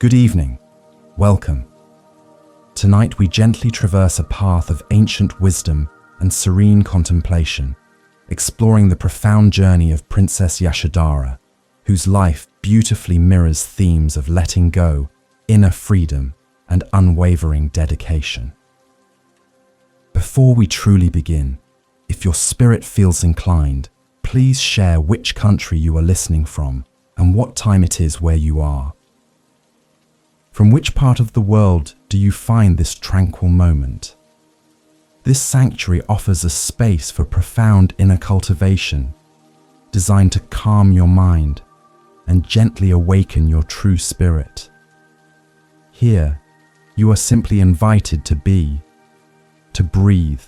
Good evening. Welcome. Tonight we gently traverse a path of ancient wisdom and serene contemplation, exploring the profound journey of Princess Yashodhara, whose life beautifully mirrors themes of letting go, inner freedom, and unwavering dedication. Before we truly begin, if your spirit feels inclined, please share which country you are listening from and what time it is where you are. From which part of the world do you find this tranquil moment? This sanctuary offers a space for profound inner cultivation, designed to calm your mind and gently awaken your true spirit. Here, you are simply invited to be, to breathe,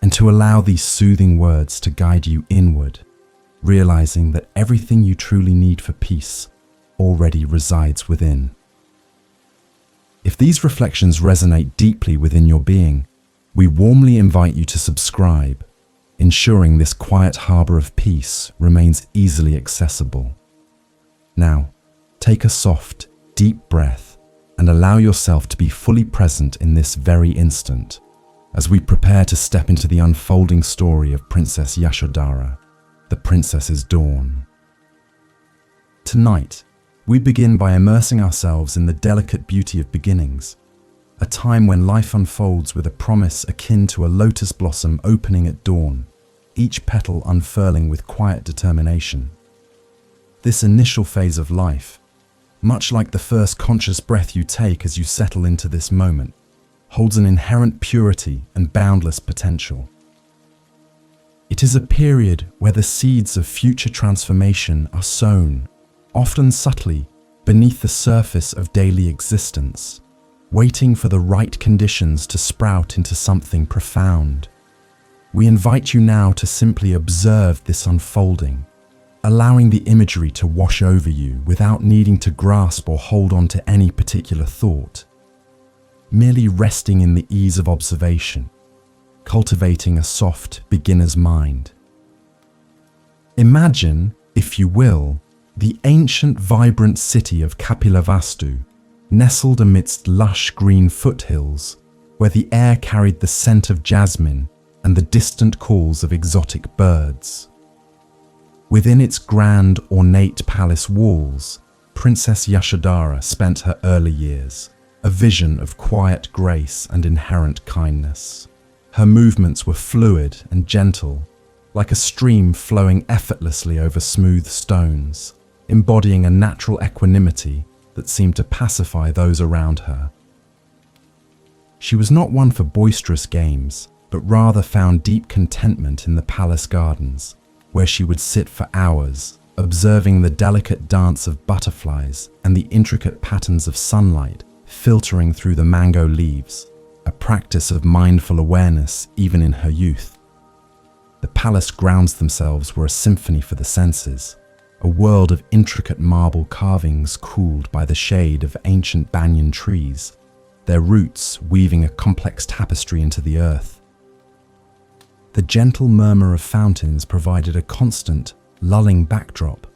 and to allow these soothing words to guide you inward, realizing that everything you truly need for peace already resides within. If these reflections resonate deeply within your being, we warmly invite you to subscribe, ensuring this quiet harbor of peace remains easily accessible. Now, take a soft, deep breath and allow yourself to be fully present in this very instant as we prepare to step into the unfolding story of Princess Yashodhara, the Princess's Dawn. Tonight, we begin by immersing ourselves in the delicate beauty of beginnings, a time when life unfolds with a promise akin to a lotus blossom opening at dawn, each petal unfurling with quiet determination. This initial phase of life, much like the first conscious breath you take as you settle into this moment, holds an inherent purity and boundless potential. It is a period where the seeds of future transformation are sown, often subtly, beneath the surface of daily existence, waiting for the right conditions to sprout into something profound. We invite you now to simply observe this unfolding, allowing the imagery to wash over you without needing to grasp or hold on to any particular thought, merely resting in the ease of observation, cultivating a soft beginner's mind. Imagine, if you will, the ancient vibrant city of Kapilavastu, nestled amidst lush green foothills, where the air carried the scent of jasmine and the distant calls of exotic birds. Within its grand, ornate palace walls, Princess Yashodhara spent her early years, a vision of quiet grace and inherent kindness. Her movements were fluid and gentle, like a stream flowing effortlessly over smooth stones, embodying a natural equanimity that seemed to pacify those around her. She was not one for boisterous games, but rather found deep contentment in the palace gardens, where she would sit for hours, observing the delicate dance of butterflies and the intricate patterns of sunlight filtering through the mango leaves, a practice of mindful awareness even in her youth. The palace grounds themselves were a symphony for the senses, a world of intricate marble carvings cooled by the shade of ancient banyan trees, their roots weaving a complex tapestry into the earth. The gentle murmur of fountains provided a constant, lulling backdrop,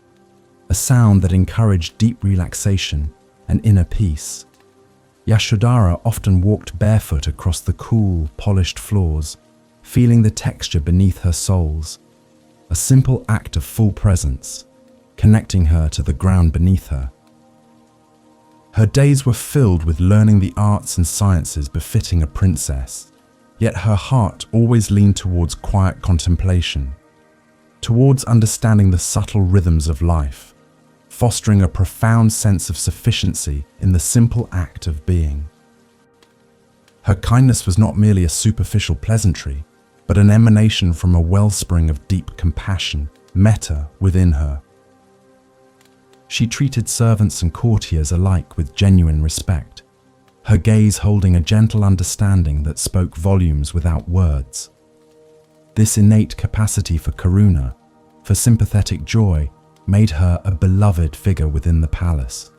a sound that encouraged deep relaxation and inner peace. Yashodhara often walked barefoot across the cool, polished floors, feeling the texture beneath her soles, a simple act of full presence, connecting her to the ground beneath her. Her days were filled with learning the arts and sciences befitting a princess, yet her heart always leaned towards quiet contemplation, towards understanding the subtle rhythms of life, fostering a profound sense of sufficiency in the simple act of being. Her kindness was not merely a superficial pleasantry, but an emanation from a wellspring of deep compassion, metta, within her. She treated servants and courtiers alike with genuine respect, her gaze holding a gentle understanding that spoke volumes without words. This innate capacity for karuna, for sympathetic joy, made her a beloved figure within the palace,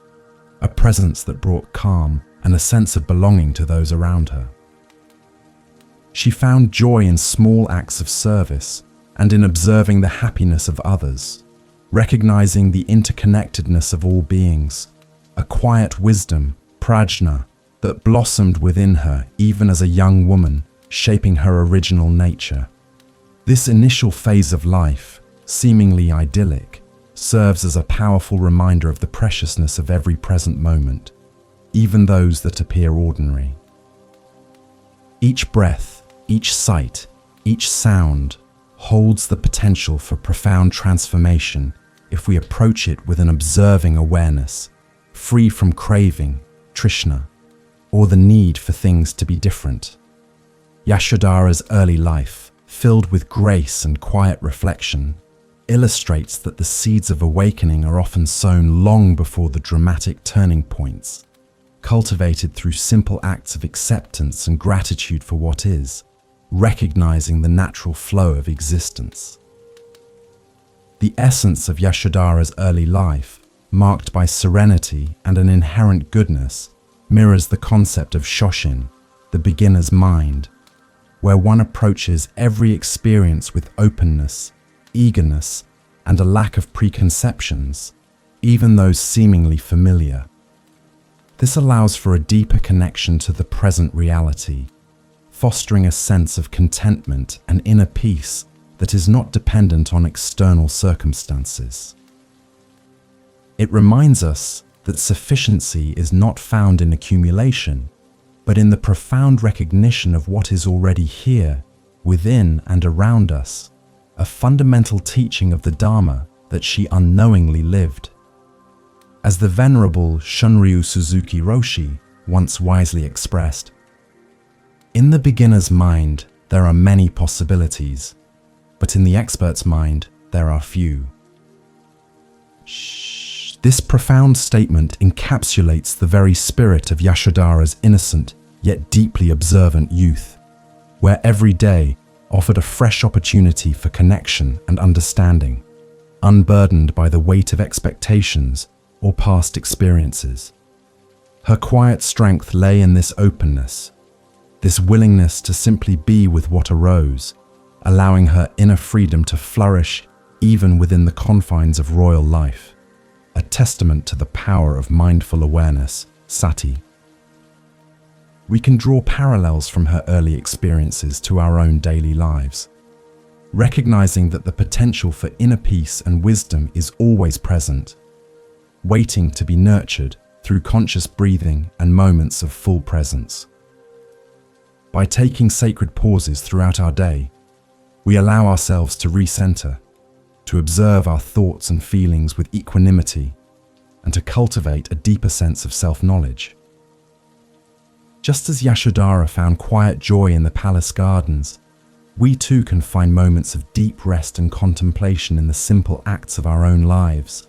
a presence that brought calm and a sense of belonging to those around her. She found joy in small acts of service and in observing the happiness of others, recognizing the interconnectedness of all beings, a quiet wisdom, prajna, that blossomed within her even as a young woman, shaping her original nature. This initial phase of life, seemingly idyllic, serves as a powerful reminder of the preciousness of every present moment, even those that appear ordinary. Each breath, each sight, each sound holds the potential for profound transformation if we approach it with an observing awareness, free from craving, trishna, or the need for things to be different. Yashodhara's early life, filled with grace and quiet reflection, illustrates that the seeds of awakening are often sown long before the dramatic turning points, cultivated through simple acts of acceptance and gratitude for what is, recognizing the natural flow of existence. The essence of Yashodhara's early life, marked by serenity and an inherent goodness, mirrors the concept of shoshin, the beginner's mind, where one approaches every experience with openness, eagerness, and a lack of preconceptions, even those seemingly familiar. This allows for a deeper connection to the present reality, fostering a sense of contentment and inner peace that is not dependent on external circumstances. It reminds us that sufficiency is not found in accumulation, but in the profound recognition of what is already here, within and around us, a fundamental teaching of the Dharma that she unknowingly lived. As the Venerable Shunryu Suzuki Roshi once wisely expressed, "In the beginner's mind, there are many possibilities, but in the expert's mind, there are few." This profound statement encapsulates the very spirit of Yashodhara's innocent yet deeply observant youth, where every day offered a fresh opportunity for connection and understanding, unburdened by the weight of expectations or past experiences. Her quiet strength lay in this openness, this willingness to simply be with what arose, allowing her inner freedom to flourish even within the confines of royal life, a testament to the power of mindful awareness, sati. We can draw parallels from her early experiences to our own daily lives, recognizing that the potential for inner peace and wisdom is always present, waiting to be nurtured through conscious breathing and moments of full presence. By taking sacred pauses throughout our day, we allow ourselves to recenter, to observe our thoughts and feelings with equanimity, and to cultivate a deeper sense of self-knowledge. Just as Yashodhara found quiet joy in the palace gardens, we too can find moments of deep rest and contemplation in the simple acts of our own lives,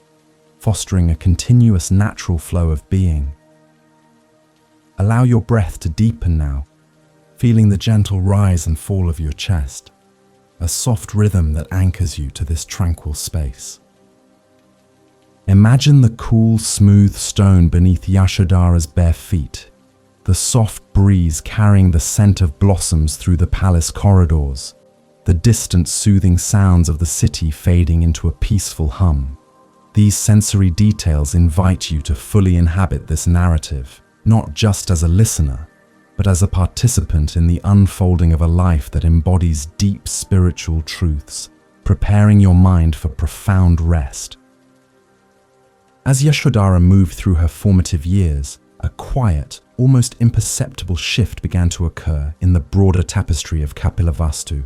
fostering a continuous natural flow of being. Allow your breath to deepen now, feeling the gentle rise and fall of your chest, a soft rhythm that anchors you to this tranquil space. Imagine the cool, smooth stone beneath Yashodhara's bare feet, the soft breeze carrying the scent of blossoms through the palace corridors, the distant soothing sounds of the city fading into a peaceful hum. These sensory details invite you to fully inhabit this narrative, not just as a listener, but as a participant in the unfolding of a life that embodies deep spiritual truths, preparing your mind for profound rest. As Yashodhara moved through her formative years, a quiet, almost imperceptible shift began to occur in the broader tapestry of Kapilavastu.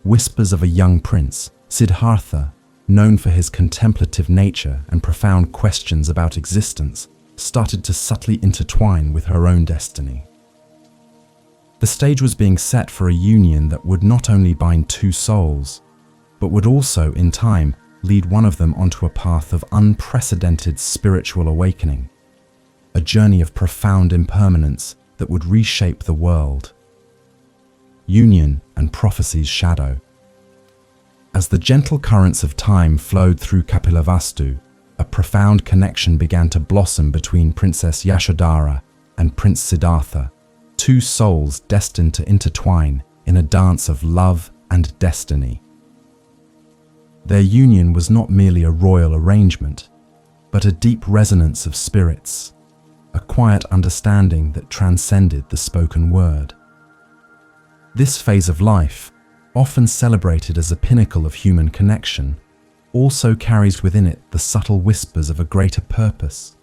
Whispers of a young prince, Siddhartha, known for his contemplative nature and profound questions about existence, started to subtly intertwine with her own destiny. The stage was being set for a union that would not only bind two souls, but would also, in time, lead one of them onto a path of unprecedented spiritual awakening, a journey of profound impermanence that would reshape the world. Union and prophecy's shadow. As the gentle currents of time flowed through Kapilavastu, a profound connection began to blossom between Princess Yashodhara and Prince Siddhartha, two souls destined to intertwine in a dance of love and destiny. Their union was not merely a royal arrangement. but a deep resonance of spirits, a quiet understanding that transcended the spoken word. This phase of life, often celebrated as a pinnacle of human connection, also carries within it the subtle whispers of a greater purpose,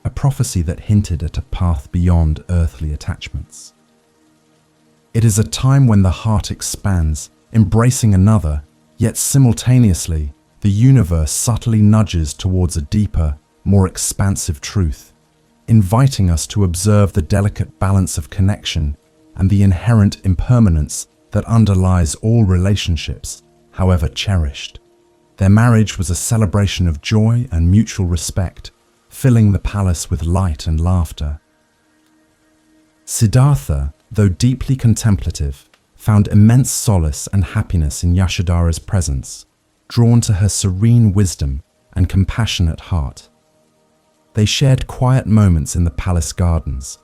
a prophecy that hinted at a path beyond earthly attachments. It is a time when the heart expands, embracing another, yet simultaneously, the universe subtly nudges towards a deeper, more expansive truth, inviting us to observe the delicate balance of connection and the inherent impermanence that underlies all relationships, however cherished. Their marriage was a celebration of joy and mutual respect, filling the palace with light and laughter. Siddhartha, though deeply contemplative, found immense solace and happiness in Yashodhara's presence, drawn to her serene wisdom and compassionate heart. They shared quiet moments in the palace gardens,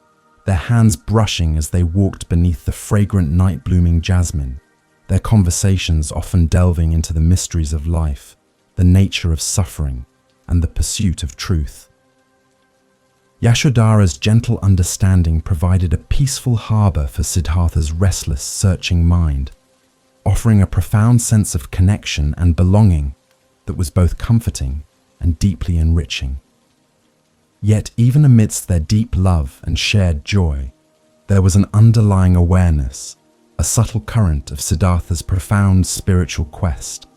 their hands brushing as they walked beneath the fragrant night-blooming jasmine, their conversations often delving into the mysteries of life, the nature of suffering, and the pursuit of truth. Yashodhara's gentle understanding provided a peaceful harbor for Siddhartha's restless, searching mind, offering a profound sense of connection and belonging that was both comforting and deeply enriching. Yet even amidst their deep love and shared joy, there was an underlying awareness, a subtle current of Siddhartha's profound spiritual quest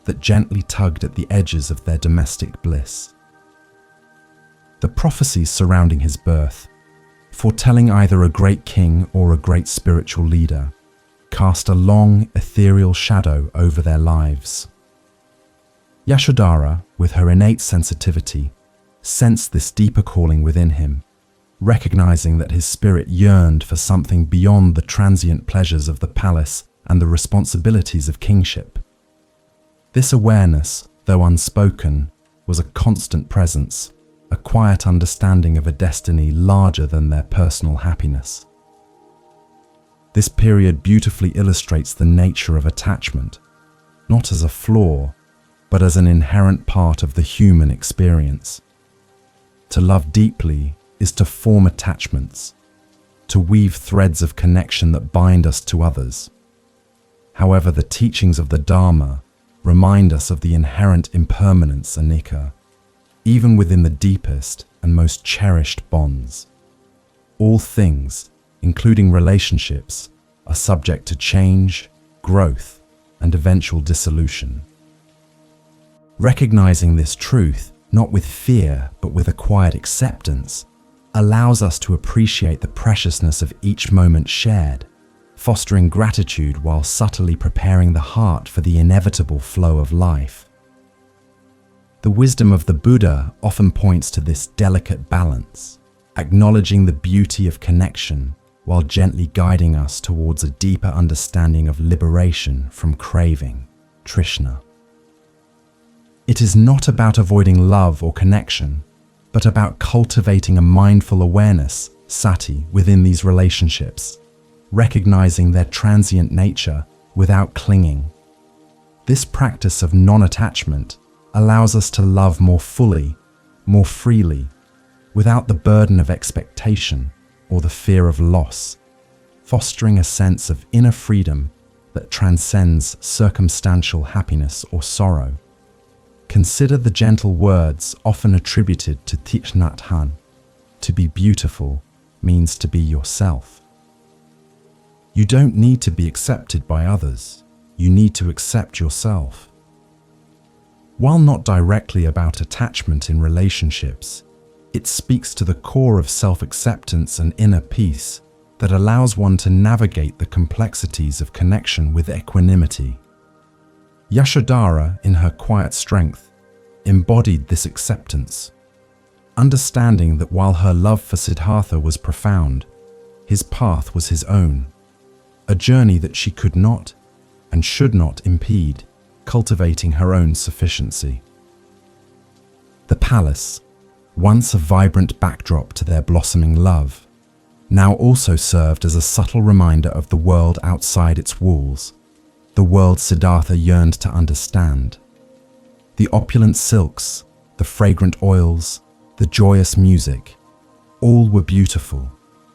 that gently tugged at the edges of their domestic bliss. The prophecies surrounding his birth, foretelling either a great king or a great spiritual leader, cast a long, ethereal shadow over their lives. Yashodhara, with her innate sensitivity, sensed this deeper calling within him, recognizing that his spirit yearned for something beyond the transient pleasures of the palace and the responsibilities of kingship. This awareness, though unspoken, was a constant presence, a quiet understanding of a destiny larger than their personal happiness. This period beautifully illustrates the nature of attachment, not as a flaw, but as an inherent part of the human experience. To love deeply is to form attachments, to weave threads of connection that bind us to others. However, the teachings of the Dharma remind us of the inherent impermanence anicca, even within the deepest and most cherished bonds. All things, including relationships, are subject to change, growth, and eventual dissolution. Recognizing this truth, not with fear but with a quiet acceptance, allows us to appreciate the preciousness of each moment shared, fostering gratitude while subtly preparing the heart for the inevitable flow of life. The wisdom of the Buddha often points to this delicate balance, acknowledging the beauty of connection while gently guiding us towards a deeper understanding of liberation from craving, trishna. It is not about avoiding love or connection, but about cultivating a mindful awareness, sati, within these relationships, recognizing their transient nature without clinging. This practice of non-attachment allows us to love more fully, more freely, without the burden of expectation or the fear of loss, fostering a sense of inner freedom that transcends circumstantial happiness or sorrow. Consider the gentle words often attributed to Thich Nhat Hanh. To be beautiful means to be yourself. You don't need to be accepted by others. You need to accept yourself. While not directly about attachment in relationships, it speaks to the core of self-acceptance and inner peace that allows one to navigate the complexities of connection with equanimity. Yashodhara, in her quiet strength, embodied this acceptance, understanding that while her love for Siddhartha was profound, his path was his own, a journey that she could not and should not impede, cultivating her own sufficiency. The palace, once a vibrant backdrop to their blossoming love, now also served as a subtle reminder of the world outside its walls, the world Siddhartha yearned to understand. The opulent silks, the fragrant oils, the joyous music, all were beautiful,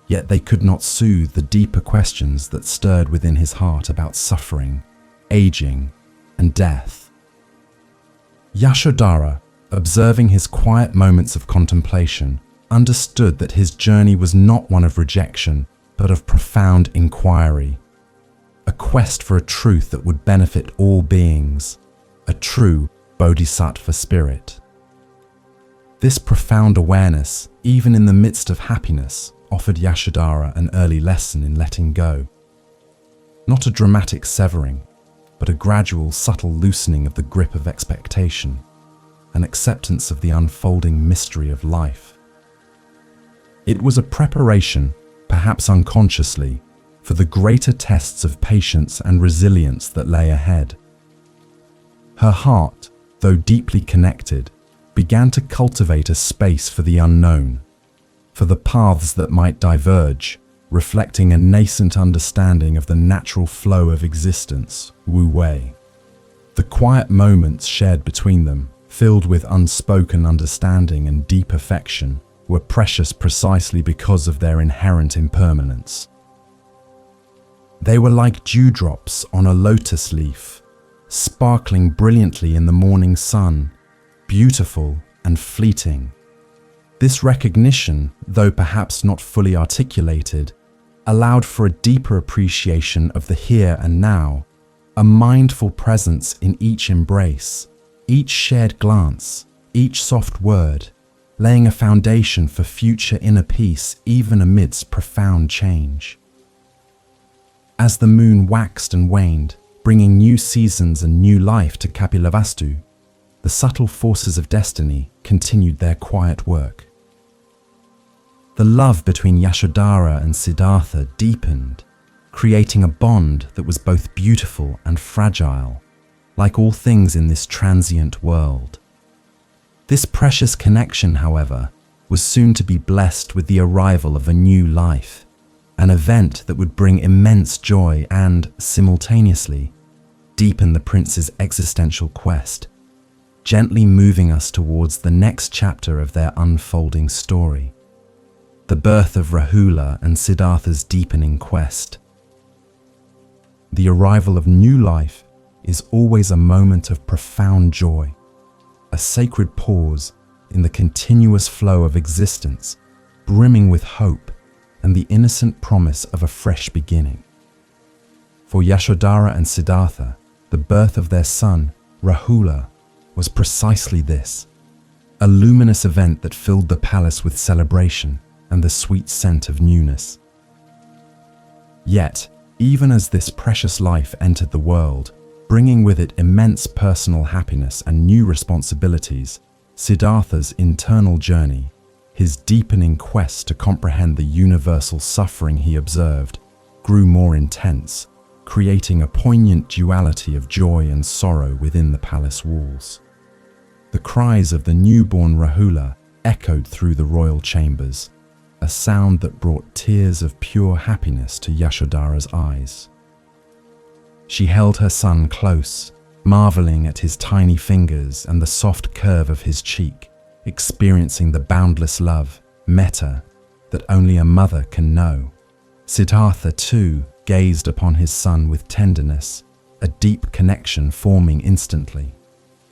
yet they could not soothe the deeper questions that stirred within his heart about suffering, aging, and death. Yashodhara, observing his quiet moments of contemplation, understood that his journey was not one of rejection, but of profound inquiry, a quest for a truth that would benefit all beings, a true bodhisattva spirit. This profound awareness, even in the midst of happiness, offered Yashodhara an early lesson in letting go. Not a dramatic severing, but a gradual, subtle loosening of the grip of expectation, an acceptance of the unfolding mystery of life. It was a preparation, perhaps unconsciously, for the greater tests of patience and resilience that lay ahead. Her heart, though deeply connected, began to cultivate a space for the unknown, for the paths that might diverge, reflecting a nascent understanding of the natural flow of existence, Wu Wei. The quiet moments shared between them, filled with unspoken understanding and deep affection, were precious precisely because of their inherent impermanence. They were like dewdrops on a lotus leaf, sparkling brilliantly in the morning sun, beautiful and fleeting. This recognition, though perhaps not fully articulated, allowed for a deeper appreciation of the here and now, a mindful presence in each embrace, each shared glance, each soft word, laying a foundation for future inner peace even amidst profound change. As the moon waxed and waned, bringing new seasons and new life to Kapilavastu, the subtle forces of destiny continued their quiet work. The love between Yashodhara and Siddhartha deepened, creating a bond that was both beautiful and fragile, like all things in this transient world. This precious connection, however, was soon to be blessed with the arrival of a new life, an event that would bring immense joy and, simultaneously, deepen the prince's existential quest, gently moving us towards the next chapter of their unfolding story, the birth of Rahula and Siddhartha's deepening quest. The arrival of new life is always a moment of profound joy, a sacred pause in the continuous flow of existence, brimming with hope and the innocent promise of a fresh beginning. For Yashodhara and Siddhartha, the birth of their son, Rahula, was precisely this, a luminous event that filled the palace with celebration and the sweet scent of newness. Yet, even as this precious life entered the world, bringing with it immense personal happiness and new responsibilities, Siddhartha's internal journey, his deepening quest to comprehend the universal suffering he observed, grew more intense, creating a poignant duality of joy and sorrow within the palace walls. The cries of the newborn Rahula echoed through the royal chambers, a sound that brought tears of pure happiness to Yashodhara's eyes. She held her son close, marveling at his tiny fingers and the soft curve of his cheek, experiencing the boundless love, metta, that only a mother can know. Siddhartha, too, gazed upon his son with tenderness, a deep connection forming instantly.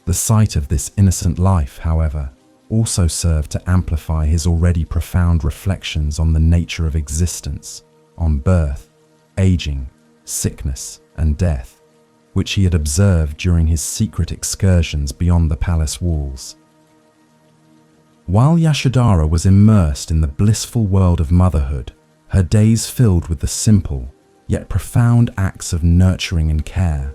The sight of this innocent life, however, also served to amplify his already profound reflections on the nature of existence, on birth, aging, sickness, and death, which he had observed during his secret excursions beyond the palace walls. While Yashodhara was immersed in the blissful world of motherhood, her days filled with the simple, yet profound acts of nurturing and care,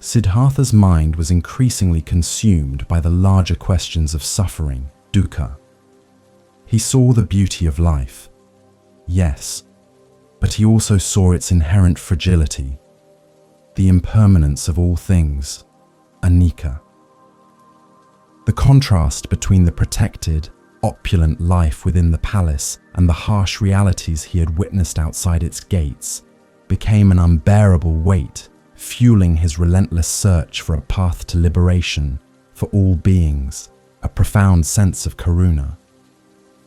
Siddhartha's mind was increasingly consumed by the larger questions of suffering, dukkha. He saw the beauty of life, yes, but he also saw its inherent fragility, the impermanence of all things, anicca. The contrast between the protected, opulent life within the palace and the harsh realities he had witnessed outside its gates became an unbearable weight, fueling his relentless search for a path to liberation for all beings, a profound sense of karuna.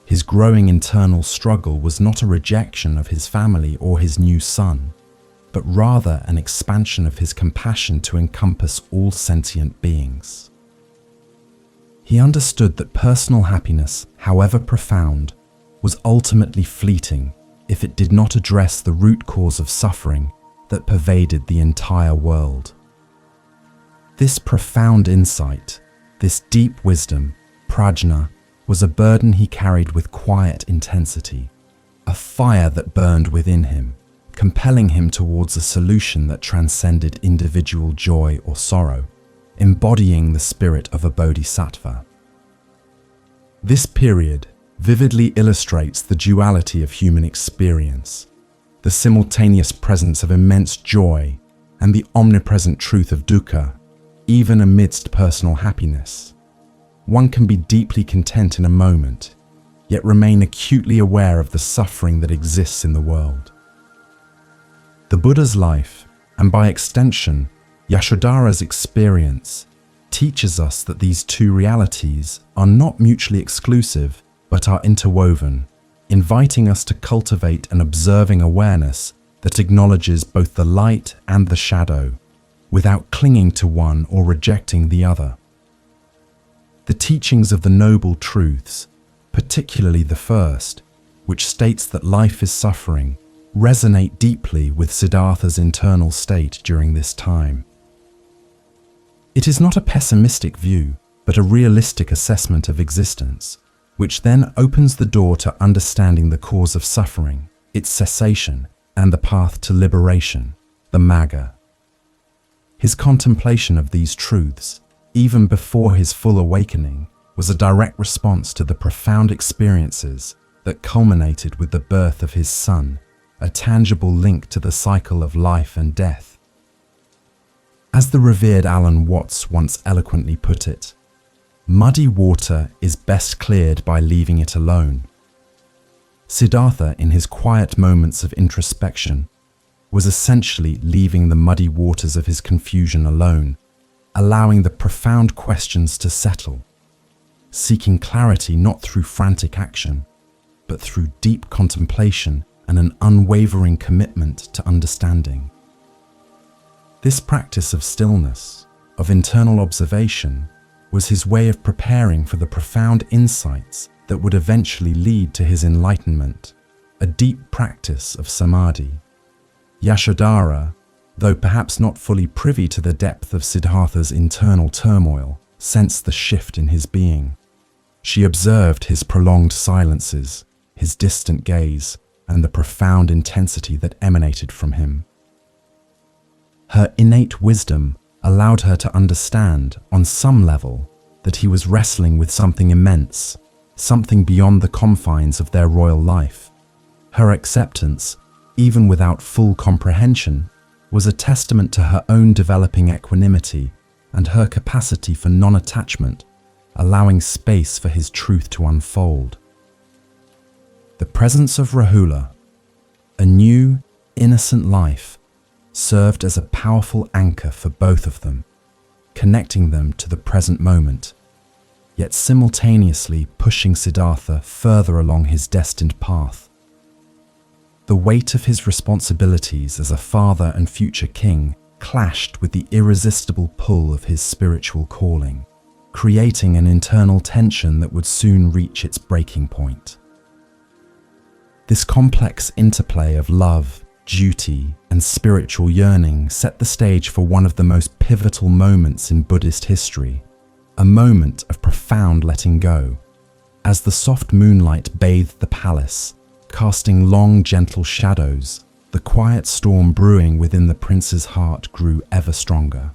His growing internal struggle was not a rejection of his family or his new son, but rather an expansion of his compassion to encompass all sentient beings. He understood that personal happiness, however profound, was ultimately fleeting if it did not address the root cause of suffering that pervaded the entire world. This profound insight, this deep wisdom, prajna, was a burden he carried with quiet intensity, a fire that burned within him, compelling him towards a solution that transcended individual joy or sorrow, embodying the spirit of a bodhisattva. This period vividly illustrates the duality of human experience, the simultaneous presence of immense joy and the omnipresent truth of dukkha, even amidst personal happiness. One can be deeply content in a moment, yet remain acutely aware of the suffering that exists in the world. The Buddha's life, and by extension, Yashodhara's experience, teaches us that these two realities are not mutually exclusive, but are interwoven, inviting us to cultivate an observing awareness that acknowledges both the light and the shadow, without clinging to one or rejecting the other. The teachings of the Noble Truths, particularly the first, which states that life is suffering, resonate deeply with Siddhartha's internal state during this time. It is not a pessimistic view, but a realistic assessment of existence, which then opens the door to understanding the cause of suffering, its cessation, and the path to liberation, the Magga. His contemplation of these truths, even before his full awakening, was a direct response to the profound experiences that culminated with the birth of his son, a tangible link to the cycle of life and death. As the revered Alan Watts once eloquently put it, muddy water is best cleared by leaving it alone. Siddhartha, in his quiet moments of introspection, was essentially leaving the muddy waters of his confusion alone, allowing the profound questions to settle, seeking clarity not through frantic action, but through deep contemplation and an unwavering commitment to understanding. This practice of stillness, of internal observation, was his way of preparing for the profound insights that would eventually lead to his enlightenment, a deep practice of samadhi. Yashodhara, though perhaps not fully privy to the depth of Siddhartha's internal turmoil, sensed the shift in his being. She observed his prolonged silences, his distant gaze, and the profound intensity that emanated from him. Her innate wisdom allowed her to understand, on some level, that he was wrestling with something immense, something beyond the confines of their royal life. Her acceptance, even without full comprehension, was a testament to her own developing equanimity and her capacity for non-attachment, allowing space for his truth to unfold. The presence of Rahula, a new, innocent life, served as a powerful anchor for both of them, connecting them to the present moment, yet simultaneously pushing Siddhartha further along his destined path. The weight of his responsibilities as a father and future king clashed with the irresistible pull of his spiritual calling, creating an internal tension that would soon reach its breaking point. This complex interplay of love, duty, and spiritual yearning set the stage for one of the most pivotal moments in Buddhist history, a moment of profound letting go. As the soft moonlight bathed the palace, casting long, gentle shadows, the quiet storm brewing within the prince's heart grew ever stronger.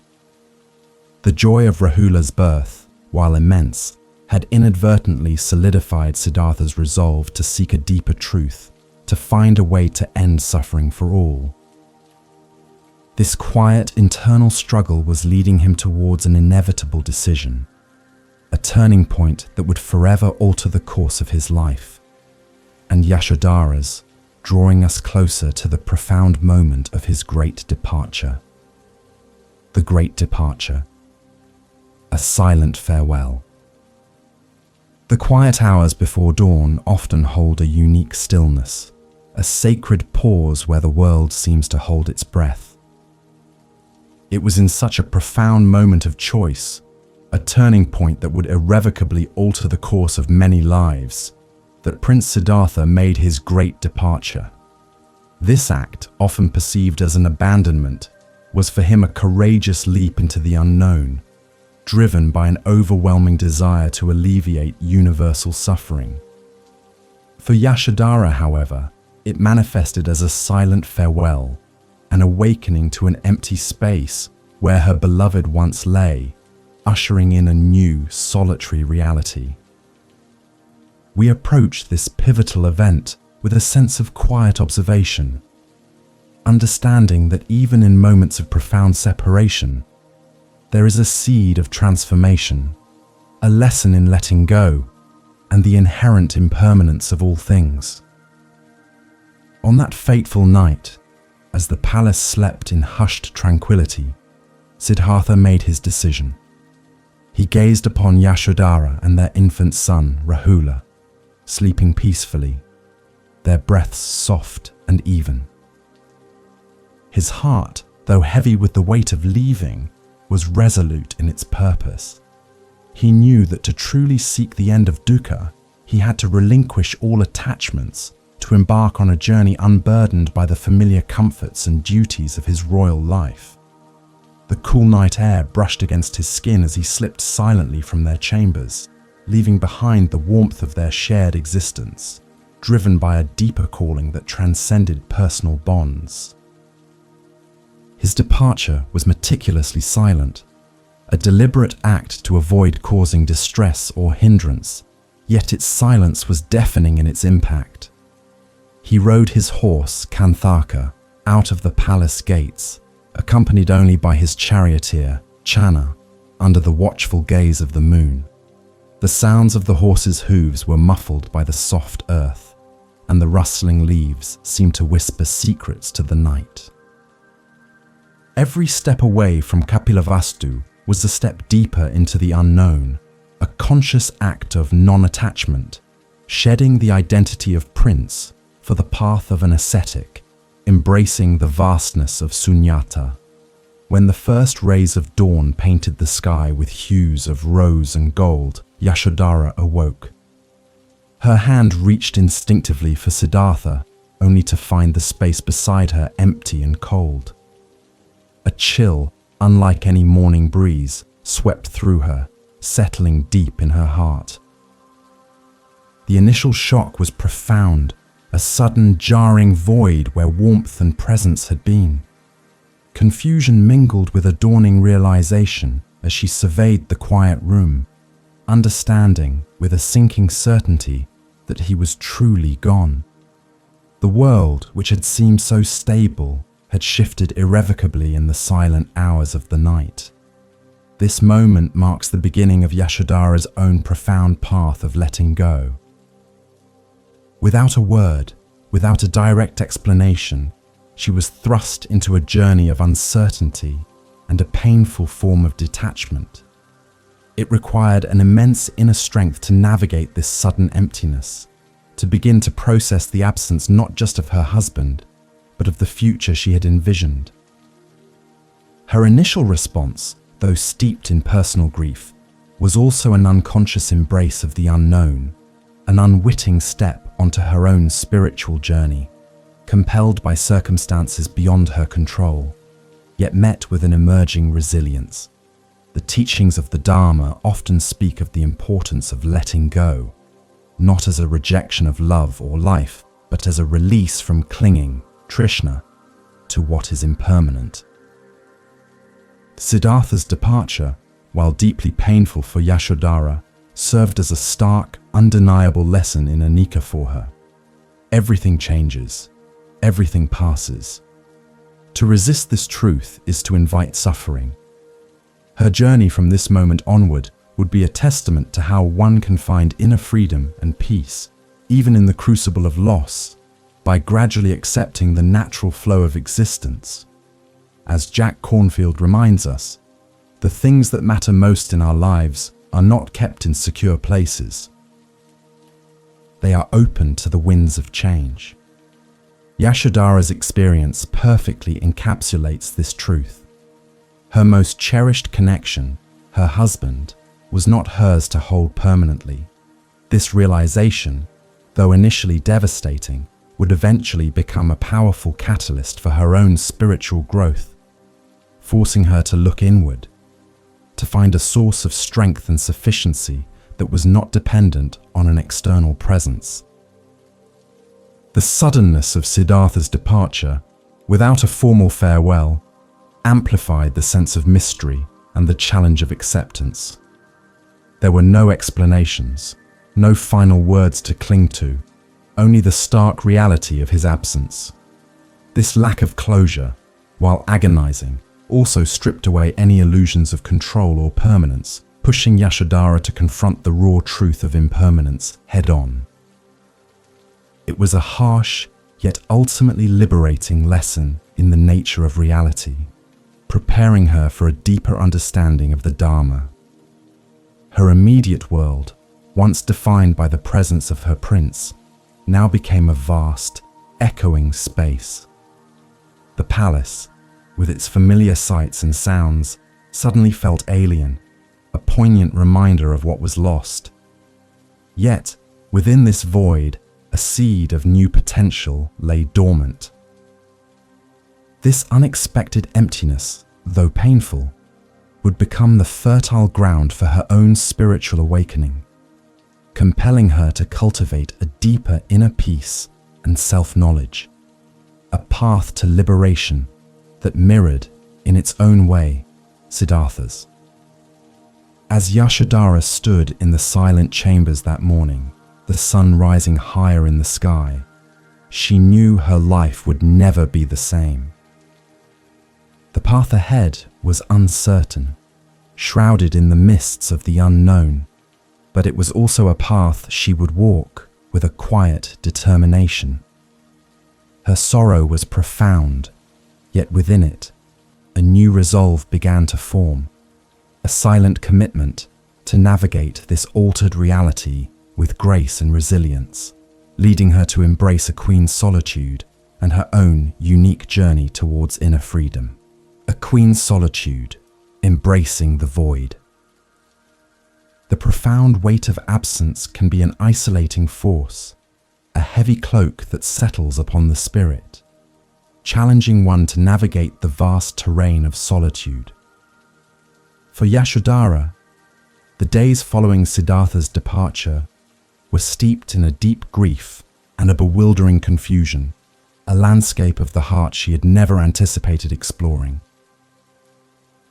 The joy of Rahula's birth, while immense, had inadvertently solidified Siddhartha's resolve to seek a deeper truth, to find a way to end suffering for all. This quiet internal struggle was leading him towards an inevitable decision, a turning point that would forever alter the course of his life, and Yashodhara's, drawing us closer to the profound moment of his great departure. The great departure, a silent farewell. The quiet hours before dawn often hold a unique stillness, a sacred pause where the world seems to hold its breath. It was in such a profound moment of choice, a turning point that would irrevocably alter the course of many lives, that Prince Siddhartha made his great departure. This act, often perceived as an abandonment, was for him a courageous leap into the unknown, driven by an overwhelming desire to alleviate universal suffering. For Yashodhara, however, it manifested as a silent farewell, an awakening to an empty space where her beloved once lay, ushering in a new, solitary reality. We approach this pivotal event with a sense of quiet observation, understanding that even in moments of profound separation, there is a seed of transformation, a lesson in letting go, and the inherent impermanence of all things. On that fateful night, as the palace slept in hushed tranquility, Siddhartha made his decision. He gazed upon Yashodhara and their infant son, Rahula, sleeping peacefully, their breaths soft and even. His heart, though heavy with the weight of leaving, was resolute in its purpose. He knew that to truly seek the end of dukkha, he had to relinquish all attachments, to embark on a journey unburdened by the familiar comforts and duties of his royal life. The cool night air brushed against his skin as he slipped silently from their chambers, leaving behind the warmth of their shared existence, driven by a deeper calling that transcended personal bonds. His departure was meticulously silent, a deliberate act to avoid causing distress or hindrance, yet its silence was deafening in its impact. He rode his horse, Kanthaka, out of the palace gates, accompanied only by his charioteer, Channa, under the watchful gaze of the moon. The sounds of the horse's hooves were muffled by the soft earth, and the rustling leaves seemed to whisper secrets to the night. Every step away from Kapilavastu was a step deeper into the unknown, a conscious act of non-attachment, shedding the identity of prince for the path of an ascetic, embracing the vastness of sunyata. When the first rays of dawn painted the sky with hues of rose and gold, Yashodhara awoke. Her hand reached instinctively for Siddhartha, only to find the space beside her empty and cold. A chill, unlike any morning breeze, swept through her, settling deep in her heart. The initial shock was profound, a sudden jarring void where warmth and presence had been. Confusion mingled with a dawning realization as she surveyed the quiet room, understanding with a sinking certainty that he was truly gone. The world, which had seemed so stable, had shifted irrevocably in the silent hours of the night. This moment marks the beginning of Yashodhara's own profound path of letting go. Without a word, without a direct explanation, she was thrust into a journey of uncertainty and a painful form of detachment. It required an immense inner strength to navigate this sudden emptiness, to begin to process the absence not just of her husband, but of the future she had envisioned. Her initial response, though steeped in personal grief, was also an unconscious embrace of the unknown, an unwitting step onto her own spiritual journey, compelled by circumstances beyond her control, yet met with an emerging resilience. The teachings of the Dharma often speak of the importance of letting go, not as a rejection of love or life, but as a release from clinging, Trishna, to what is impermanent. Siddhartha's departure, while deeply painful for Yashodhara, served as a stark, undeniable lesson in anicca for her. Everything changes, everything passes. To resist this truth is to invite suffering. Her journey from this moment onward would be a testament to how one can find inner freedom and peace, even in the crucible of loss, by gradually accepting the natural flow of existence. As Jack Cornfield reminds us, the things that matter most in our lives are not kept in secure places, they are open to the winds of change. Yashodhara's experience perfectly encapsulates this truth. Her most cherished connection, her husband, was not hers to hold permanently. This realization, though initially devastating, would eventually become a powerful catalyst for her own spiritual growth, forcing her to look inward, to find a source of strength and sufficiency that was not dependent on an external presence. The suddenness of Siddhartha's departure, without a formal farewell, amplified the sense of mystery and the challenge of acceptance. There were no explanations, no final words to cling to, only the stark reality of his absence. This lack of closure, while agonizing, also stripped away any illusions of control or permanence, pushing Yashodhara to confront the raw truth of impermanence head-on. It was a harsh, yet ultimately liberating lesson in the nature of reality, preparing her for a deeper understanding of the Dharma. Her immediate world, once defined by the presence of her prince, now became a vast, echoing space. The palace, with its familiar sights and sounds, suddenly felt alien, a poignant reminder of what was lost. Yet, within this void, a seed of new potential lay dormant. This unexpected emptiness, though painful, would become the fertile ground for her own spiritual awakening, compelling her to cultivate a deeper inner peace and self-knowledge, a path to liberation that mirrored, in its own way, Siddhartha's. As Yashodhara stood in the silent chambers that morning, the sun rising higher in the sky, she knew her life would never be the same. The path ahead was uncertain, shrouded in the mists of the unknown, but it was also a path she would walk with a quiet determination. Her sorrow was profound, yet within it, a new resolve began to form, a silent commitment to navigate this altered reality with grace and resilience, leading her to embrace a queen's solitude and her own unique journey towards inner freedom. A queen's solitude, embracing the void. The profound weight of absence can be an isolating force, a heavy cloak that settles upon the spirit, challenging one to navigate the vast terrain of solitude. For Yashodhara, the days following Siddhartha's departure were steeped in a deep grief and a bewildering confusion, a landscape of the heart she had never anticipated exploring.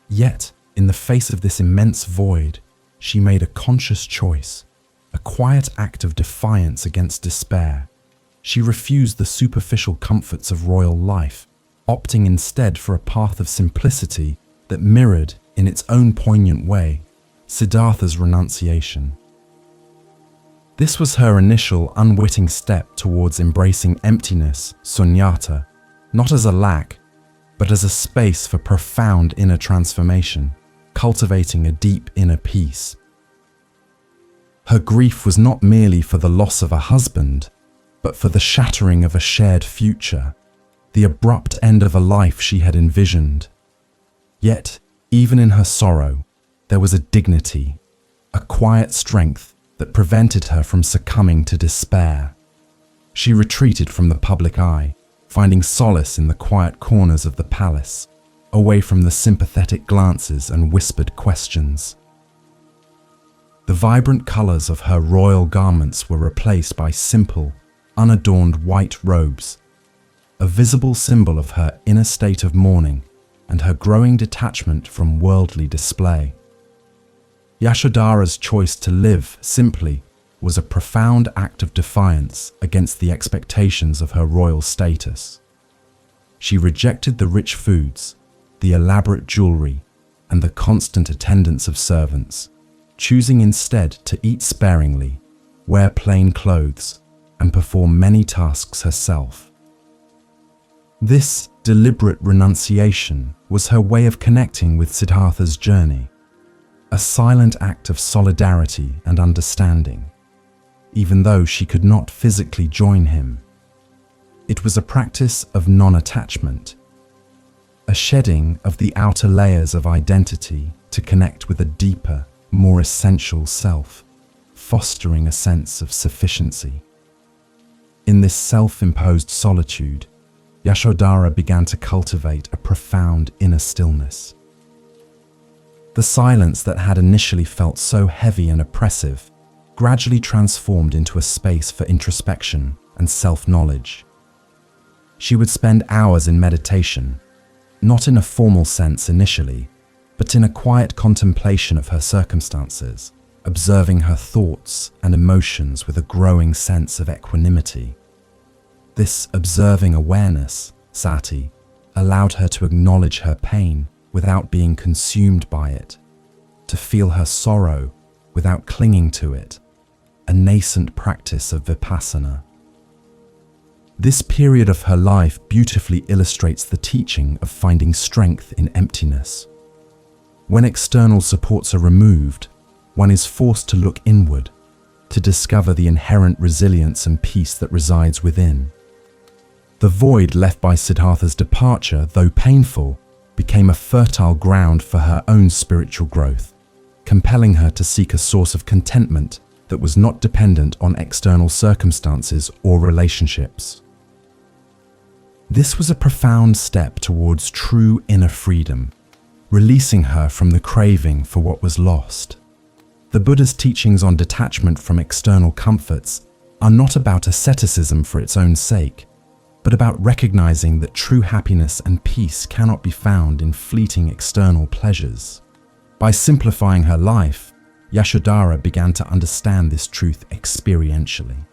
Yet, in the face of this immense void, she made a conscious choice, a quiet act of defiance against despair. She refused the superficial comforts of royal life, opting instead for a path of simplicity that mirrored, in its own poignant way, Siddhartha's renunciation. This was her initial unwitting step towards embracing emptiness, sunyata, not as a lack, but as a space for profound inner transformation, cultivating a deep inner peace. Her grief was not merely for the loss of a husband, but for the shattering of a shared future, the abrupt end of a life she had envisioned. Yet, even in her sorrow, there was a dignity, a quiet strength that prevented her from succumbing to despair. She retreated from the public eye, finding solace in the quiet corners of the palace, away from the sympathetic glances and whispered questions. The vibrant colors of her royal garments were replaced by simple, unadorned white robes, a visible symbol of her inner state of mourning and her growing detachment from worldly display. Yashodhara's choice to live simply was a profound act of defiance against the expectations of her royal status. She rejected the rich foods, the elaborate jewelry, and the constant attendance of servants, choosing instead to eat sparingly, wear plain clothes, and perform many tasks herself. This deliberate renunciation was her way of connecting with Siddhartha's journey, a silent act of solidarity and understanding. even though she could not physically join him. It was a practice of non-attachment, a shedding of the outer layers of identity to connect with a deeper, more essential self, fostering a sense of sufficiency. In this self-imposed solitude, Yashodhara began to cultivate a profound inner stillness. The silence that had initially felt so heavy and oppressive gradually transformed into a space for introspection and self-knowledge. She would spend hours in meditation, not in a formal sense initially, but in a quiet contemplation of her circumstances, observing her thoughts and emotions with a growing sense of equanimity. This observing awareness, sati, allowed her to acknowledge her pain without being consumed by it, to feel her sorrow without clinging to it, a nascent practice of vipassana. This period of her life beautifully illustrates the teaching of finding strength in emptiness. When external supports are removed, one is forced to look inward, to discover the inherent resilience and peace that resides within. The void left by Siddhartha's departure, though painful, became a fertile ground for her own spiritual growth, compelling her to seek a source of contentment that was not dependent on external circumstances or relationships. This was a profound step towards true inner freedom, releasing her from the craving for what was lost. The Buddha's teachings on detachment from external comforts are not about asceticism for its own sake, but about recognizing that true happiness and peace cannot be found in fleeting external pleasures. By simplifying her life, Yashodhara began to understand this truth experientially.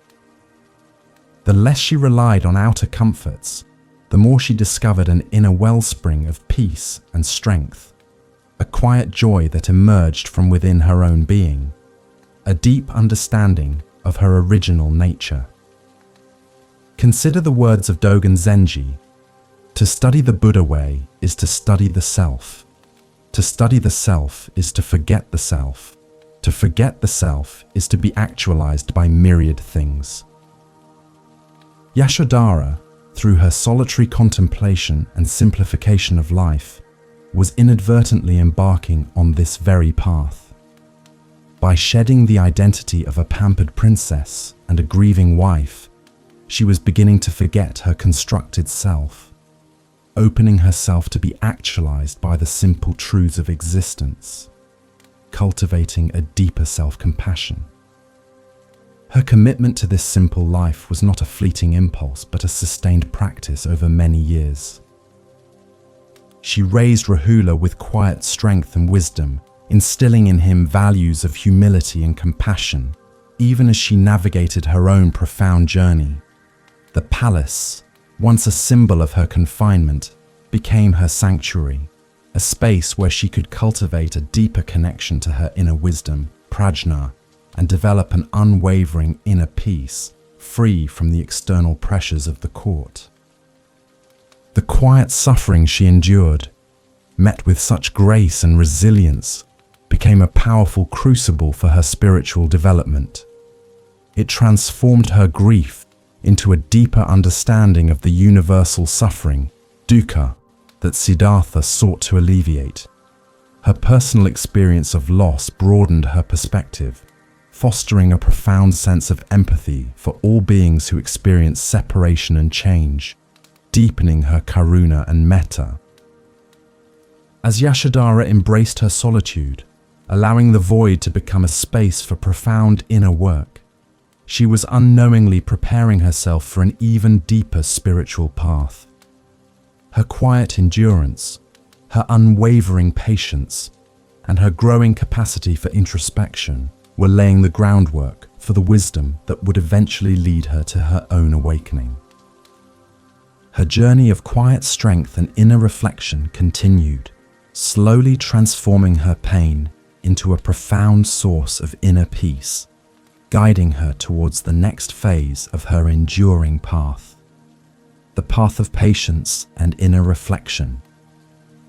The less she relied on outer comforts, the more she discovered an inner wellspring of peace and strength, a quiet joy that emerged from within her own being, a deep understanding of her original nature. Consider the words of Dogen Zenji: "To study the Buddha way is to study the self. To study the self is to forget the self. To forget the self is to be actualized by myriad things." Yashodhara, through her solitary contemplation and simplification of life, was inadvertently embarking on this very path. By shedding the identity of a pampered princess and a grieving wife, she was beginning to forget her constructed self, opening herself to be actualized by the simple truths of existence, cultivating a deeper self-compassion. Her commitment to this simple life was not a fleeting impulse, but a sustained practice over many years. She raised Rahula with quiet strength and wisdom, instilling in him values of humility and compassion, even as she navigated her own profound journey. The palace, once a symbol of her confinement, became her sanctuary, a space where she could cultivate a deeper connection to her inner wisdom, prajna, and develop an unwavering inner peace, free from the external pressures of the court. The quiet suffering she endured, met with such grace and resilience, became a powerful crucible for her spiritual development. It transformed her grief into a deeper understanding of the universal suffering, dukkha, that Siddhartha sought to alleviate. Her personal experience of loss broadened her perspective, fostering a profound sense of empathy for all beings who experience separation and change, deepening her karuna and metta. As Yashodhara embraced her solitude, allowing the void to become a space for profound inner work, she was unknowingly preparing herself for an even deeper spiritual path. Her quiet endurance, her unwavering patience, and her growing capacity for introspection were laying the groundwork for the wisdom that would eventually lead her to her own awakening. Her journey of quiet strength and inner reflection continued, slowly transforming her pain into a profound source of inner peace, guiding her towards the next phase of her enduring path, the path of patience and inner reflection.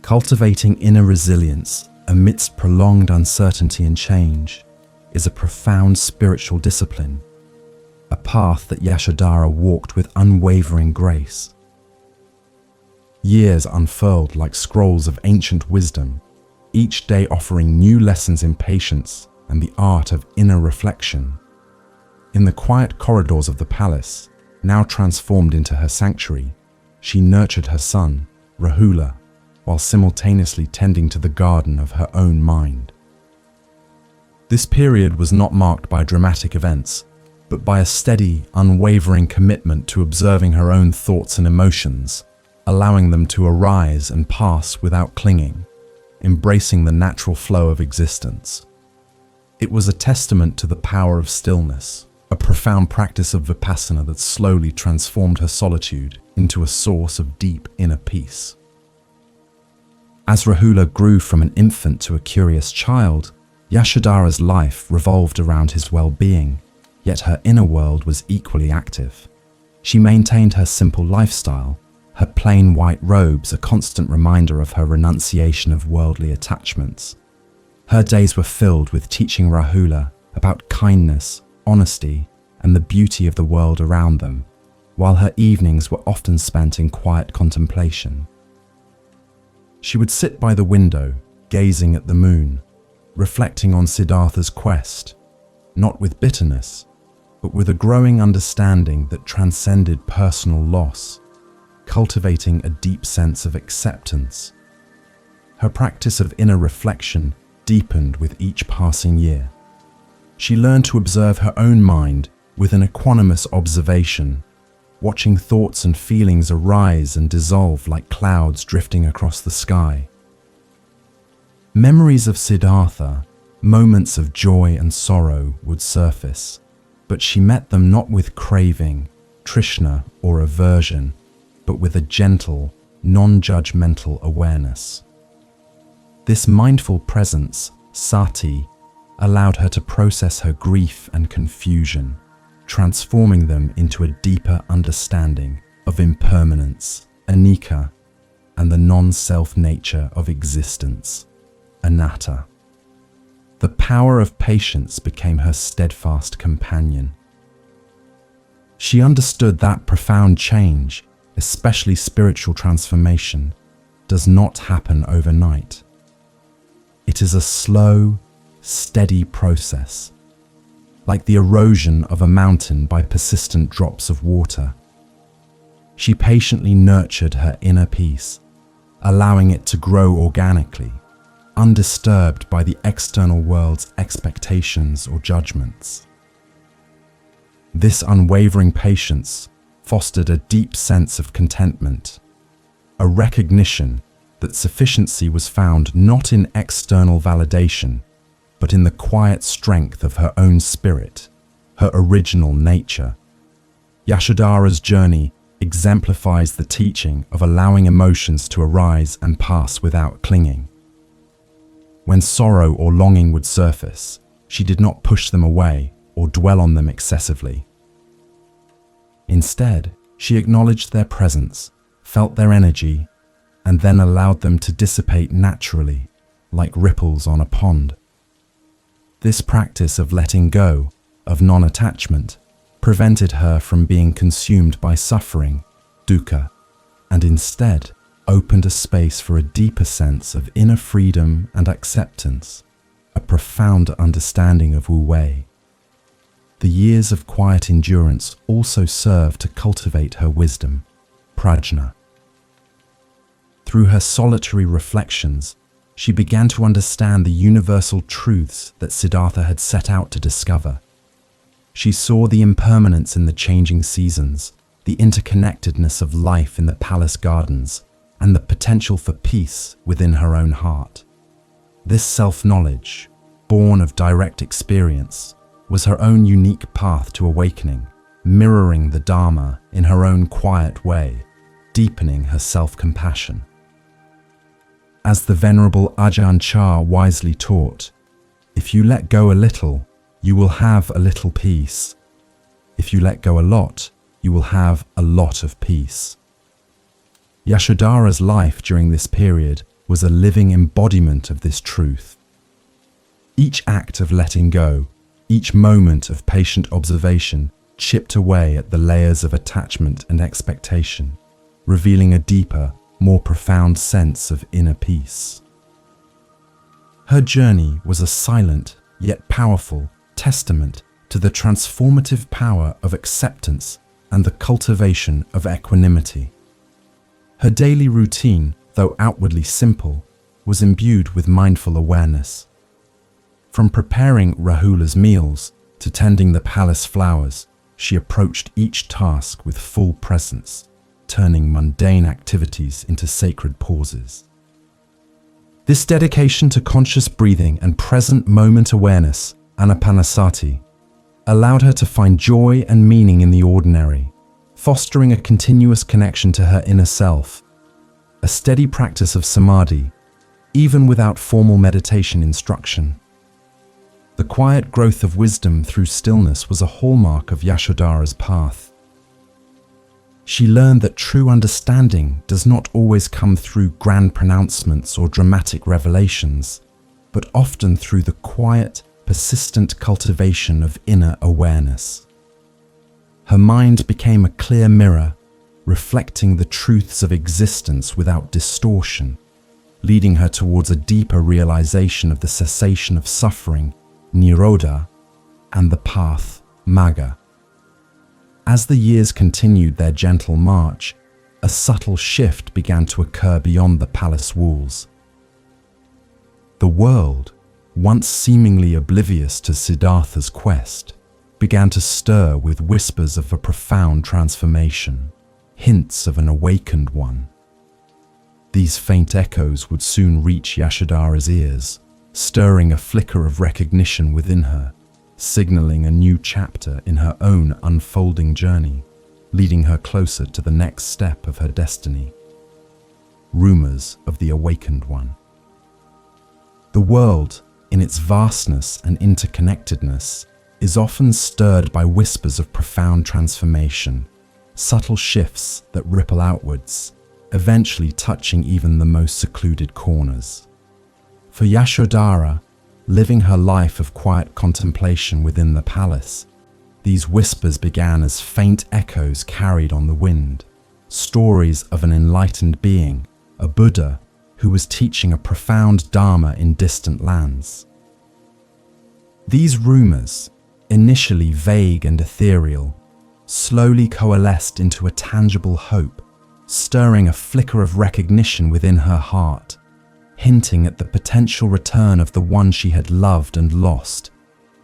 Cultivating inner resilience amidst prolonged uncertainty and change is a profound spiritual discipline, a path that Yashodhara walked with unwavering grace. Years unfurled like scrolls of ancient wisdom, each day offering new lessons in patience and the art of inner reflection. In the quiet corridors of the palace, now transformed into her sanctuary, she nurtured her son, Rahula, while simultaneously tending to the garden of her own mind. This period was not marked by dramatic events, but by a steady, unwavering commitment to observing her own thoughts and emotions, allowing them to arise and pass without clinging, embracing the natural flow of existence. It was a testament to the power of stillness, a profound practice of vipassana that slowly transformed her solitude into a source of deep inner peace. As Rahula grew from an infant to a curious child, Yashodhara's life revolved around his well-being, yet her inner world was equally active. She maintained her simple lifestyle, her plain white robes a constant reminder of her renunciation of worldly attachments. Her days were filled with teaching Rahula about kindness, honesty, and the beauty of the world around them, while her evenings were often spent in quiet contemplation. She would sit by the window, gazing at the moon, reflecting on Siddhartha's quest, not with bitterness, but with a growing understanding that transcended personal loss, cultivating a deep sense of acceptance. Her practice of inner reflection deepened with each passing year. She learned to observe her own mind with an equanimous observation, watching thoughts and feelings arise and dissolve like clouds drifting across the sky. Memories of Siddhartha, moments of joy and sorrow would surface, but she met them not with craving, trishna, or aversion, but with a gentle, non-judgmental awareness. This mindful presence, sati, allowed her to process her grief and confusion, transforming them into a deeper understanding of impermanence, anicca, and the non-self nature of existence, anatta. The power of patience became her steadfast companion. She understood that profound change, especially spiritual transformation, does not happen overnight. It is a slow, steady process, like the erosion of a mountain by persistent drops of water. She patiently nurtured her inner peace, allowing it to grow organically, undisturbed by the external world's expectations or judgments. This unwavering patience fostered a deep sense of contentment, a recognition that sufficiency was found not in external validation, but in the quiet strength of her own spirit, her original nature. Yashodhara's journey exemplifies the teaching of allowing emotions to arise and pass without clinging. When sorrow or longing would surface, she did not push them away or dwell on them excessively. Instead, she acknowledged their presence, felt their energy, and then allowed them to dissipate naturally, like ripples on a pond. This practice of letting go, of non-attachment, prevented her from being consumed by suffering, dukkha, and instead opened a space for a deeper sense of inner freedom and acceptance, a profound understanding of wu-wei. The years of quiet endurance also served to cultivate her wisdom, prajna. Through her solitary reflections, she began to understand the universal truths that Siddhartha had set out to discover. She saw the impermanence in the changing seasons, the interconnectedness of life in the palace gardens, and the potential for peace within her own heart. This self-knowledge, born of direct experience, was her own unique path to awakening, mirroring the Dharma in her own quiet way, deepening her self-compassion. As the Venerable Ajahn Chah wisely taught, if you let go a little, you will have a little peace. If you let go a lot, you will have a lot of peace. Yashodhara's life during this period was a living embodiment of this truth. Each act of letting go, each moment of patient observation chipped away at the layers of attachment and expectation, revealing a deeper, more profound sense of inner peace. Her journey was a silent, yet powerful, testament to the transformative power of acceptance and the cultivation of equanimity. Her daily routine, though outwardly simple, was imbued with mindful awareness. From preparing Rahula's meals to tending the palace flowers, she approached each task with full presence, turning mundane activities into sacred pauses. This dedication to conscious breathing and present moment awareness, anapanasati, allowed her to find joy and meaning in the ordinary, fostering a continuous connection to her inner self, a steady practice of samadhi, even without formal meditation instruction. The quiet growth of wisdom through stillness was a hallmark of Yashodhara's path. She learned that true understanding does not always come through grand pronouncements or dramatic revelations, but often through the quiet, persistent cultivation of inner awareness. Her mind became a clear mirror, reflecting the truths of existence without distortion, leading her towards a deeper realization of the cessation of suffering, nirodha, and the path, magga. As the years continued their gentle march, a subtle shift began to occur beyond the palace walls. The world, once seemingly oblivious to Siddhartha's quest, began to stir with whispers of a profound transformation, hints of an awakened one. These faint echoes would soon reach Yashodhara's ears, stirring a flicker of recognition within her, signaling a new chapter in her own unfolding journey, leading her closer to the next step of her destiny. Rumors of the awakened one. The world, in its vastness and interconnectedness, is often stirred by whispers of profound transformation, subtle shifts that ripple outwards, eventually touching even the most secluded corners. For Yashodhara, living her life of quiet contemplation within the palace, these whispers began as faint echoes carried on the wind, stories of an enlightened being, a Buddha, who was teaching a profound Dharma in distant lands. These rumors, initially vague and ethereal, slowly coalesced into a tangible hope, stirring a flicker of recognition within her heart, hinting at the potential return of the one she had loved and lost,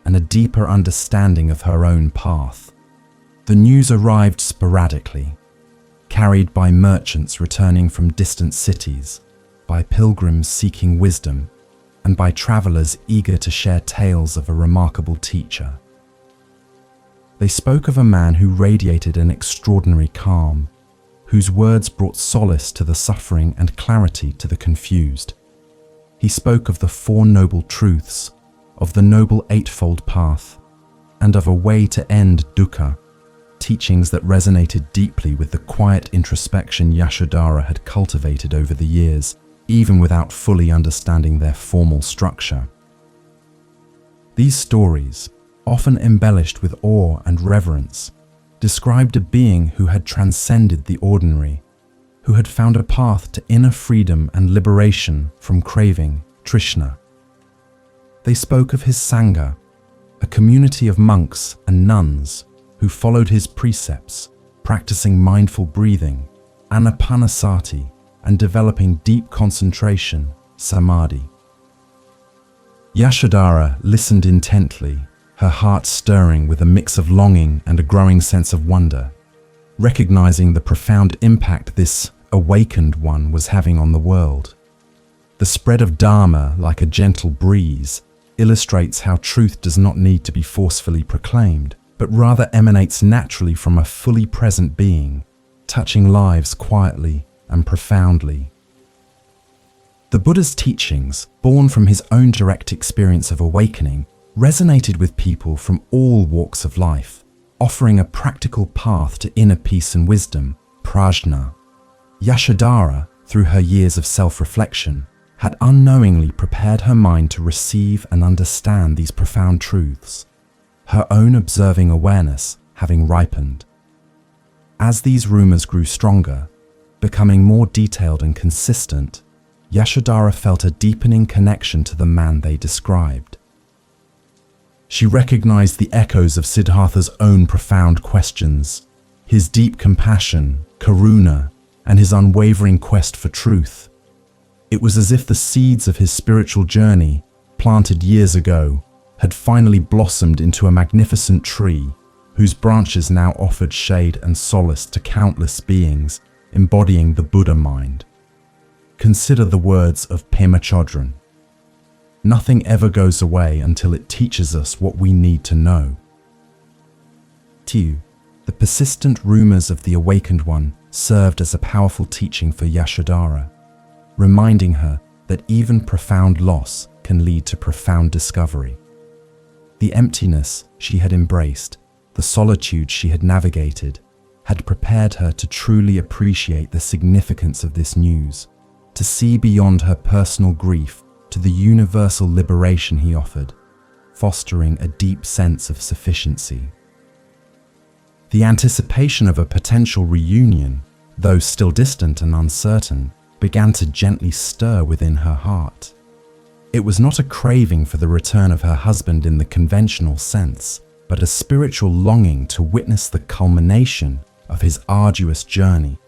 and a deeper understanding of her own path. The news arrived sporadically, carried by merchants returning from distant cities, by pilgrims seeking wisdom, and by travelers eager to share tales of a remarkable teacher. They spoke of a man who radiated an extraordinary calm, whose words brought solace to the suffering and clarity to the confused. He spoke of the Four Noble Truths, of the Noble Eightfold Path, and of a way to end dukkha, teachings that resonated deeply with the quiet introspection Yashodhara had cultivated over the years, even without fully understanding their formal structure. These stories, often embellished with awe and reverence, described a being who had transcended the ordinary, who had found a path to inner freedom and liberation from craving, trishna. They spoke of his Sangha, a community of monks and nuns who followed his precepts, practicing mindful breathing, anapanasati, and developing deep concentration, samadhi. Yashodhara listened intently, her heart stirring with a mix of longing and a growing sense of wonder, recognizing the profound impact this awakened one was having on the world. The spread of Dharma, like a gentle breeze, illustrates how truth does not need to be forcefully proclaimed, but rather emanates naturally from a fully present being, touching lives quietly and profoundly. The Buddha's teachings, born from his own direct experience of awakening, resonated with people from all walks of life, offering a practical path to inner peace and wisdom, prajna. Yashodhara, through her years of self-reflection, had unknowingly prepared her mind to receive and understand these profound truths. Her own observing awareness having ripened. As these rumors grew stronger, becoming more detailed and consistent, Yashodhara felt a deepening connection to the man they described. She recognized the echoes of Siddhartha's own profound questions, his deep compassion, karuna, and his unwavering quest for truth. It was as if the seeds of his spiritual journey, planted years ago, had finally blossomed into a magnificent tree whose branches now offered shade and solace to countless beings embodying the Buddha mind. Consider the words of Pema Chodron. Nothing ever goes away until it teaches us what we need to know. 2. The persistent rumors of the awakened one served as a powerful teaching for Yashodhara, reminding her that even profound loss can lead to profound discovery. The emptiness she had embraced, the solitude she had navigated, had prepared her to truly appreciate the significance of this news, to see beyond her personal grief to the universal liberation he offered, fostering a deep sense of sufficiency. The anticipation of a potential reunion, though still distant and uncertain, began to gently stir within her heart. It was not a craving for the return of her husband in the conventional sense, but a spiritual longing to witness the culmination of his arduous journey,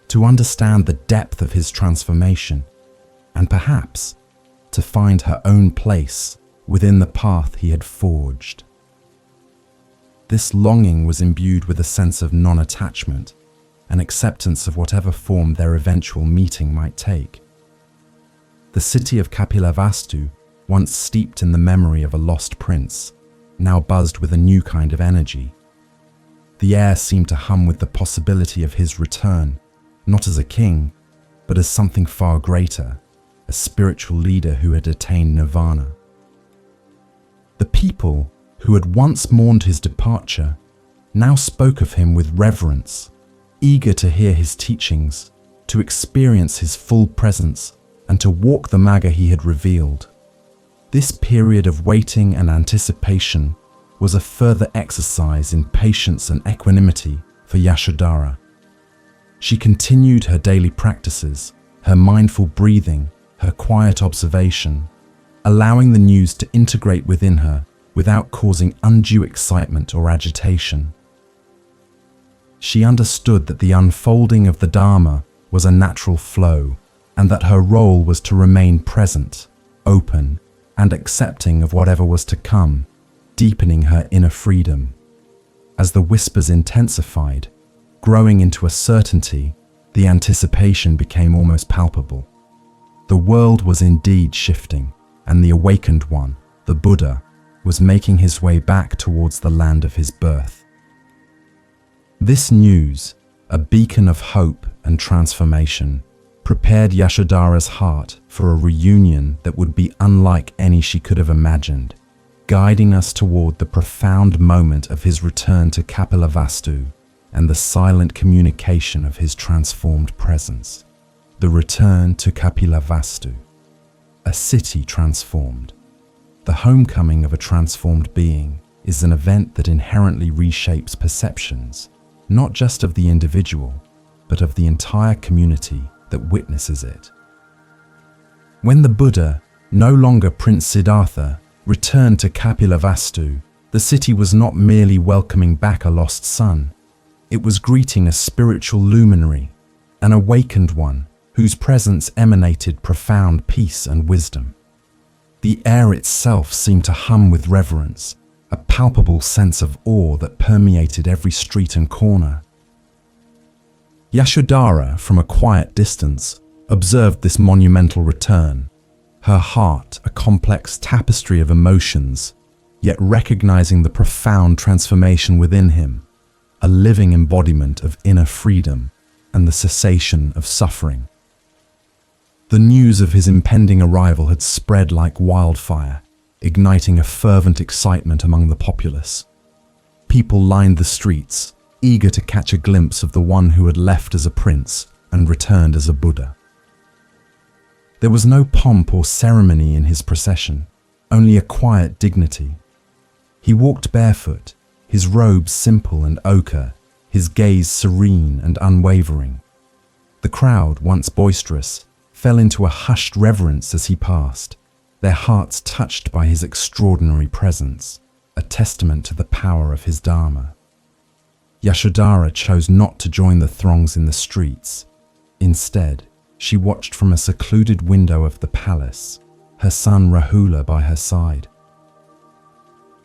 to understand the depth of his transformation, and perhaps to find her own place within the path he had forged. This longing was imbued with a sense of non-attachment, an acceptance of whatever form their eventual meeting might take. The city of Kapilavastu, once steeped in the memory of a lost prince, now buzzed with a new kind of energy. The air seemed to hum with the possibility of his return, not as a king, but as something far greater, a spiritual leader who had attained nirvana. The people, who had once mourned his departure, now spoke of him with reverence, eager to hear his teachings, to experience his full presence, and to walk the Magga he had revealed. This period of waiting and anticipation was a further exercise in patience and equanimity for Yashodhara. She continued her daily practices, her mindful breathing, her quiet observation, allowing the news to integrate within her without causing undue excitement or agitation. She understood that the unfolding of the Dharma was a natural flow, and that her role was to remain present, open, and accepting of whatever was to come, deepening her inner freedom. As the whispers intensified, growing into a certainty, the anticipation became almost palpable. The world was indeed shifting, and the awakened one, the Buddha, was making his way back towards the land of his birth. This news, a beacon of hope and transformation, prepared Yashodhara's heart for a reunion that would be unlike any she could have imagined, guiding us toward the profound moment of his return to Kapilavastu and the silent communication of his transformed presence. The return to Kapilavastu, a city transformed. The homecoming of a transformed being is an event that inherently reshapes perceptions, not just of the individual, but of the entire community that witnesses it. When the Buddha, no longer Prince Siddhartha, returned to Kapilavastu, the city was not merely welcoming back a lost son. It was greeting a spiritual luminary, an awakened one whose presence emanated profound peace and wisdom. The air itself seemed to hum with reverence, a palpable sense of awe that permeated every street and corner. Yashodhara, from a quiet distance, observed this monumental return, her heart a complex tapestry of emotions, yet recognizing the profound transformation within him, a living embodiment of inner freedom and the cessation of suffering. The news of his impending arrival had spread like wildfire, igniting a fervent excitement among the populace. People lined the streets, eager to catch a glimpse of the one who had left as a prince and returned as a Buddha. There was no pomp or ceremony in his procession, only a quiet dignity. He walked barefoot, his robe simple and ochre, his gaze serene and unwavering. The crowd, once boisterous, fell into a hushed reverence as he passed, their hearts touched by his extraordinary presence, a testament to the power of his Dharma. Yashodhara chose not to join the throngs in the streets. Instead, she watched from a secluded window of the palace, her son Rahula by her side.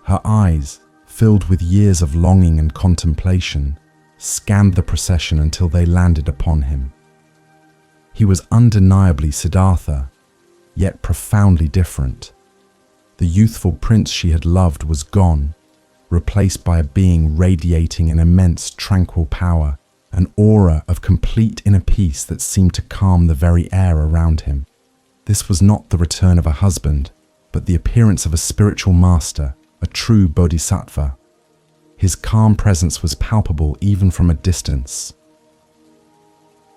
Her eyes, filled with years of longing and contemplation, scanned the procession until they landed upon him. He was undeniably Siddhartha, yet profoundly different. The youthful prince she had loved was gone, replaced by a being radiating an immense tranquil power, an aura of complete inner peace that seemed to calm the very air around him. This was not the return of a husband, but the appearance of a spiritual master, a true bodhisattva. His calm presence was palpable even from a distance.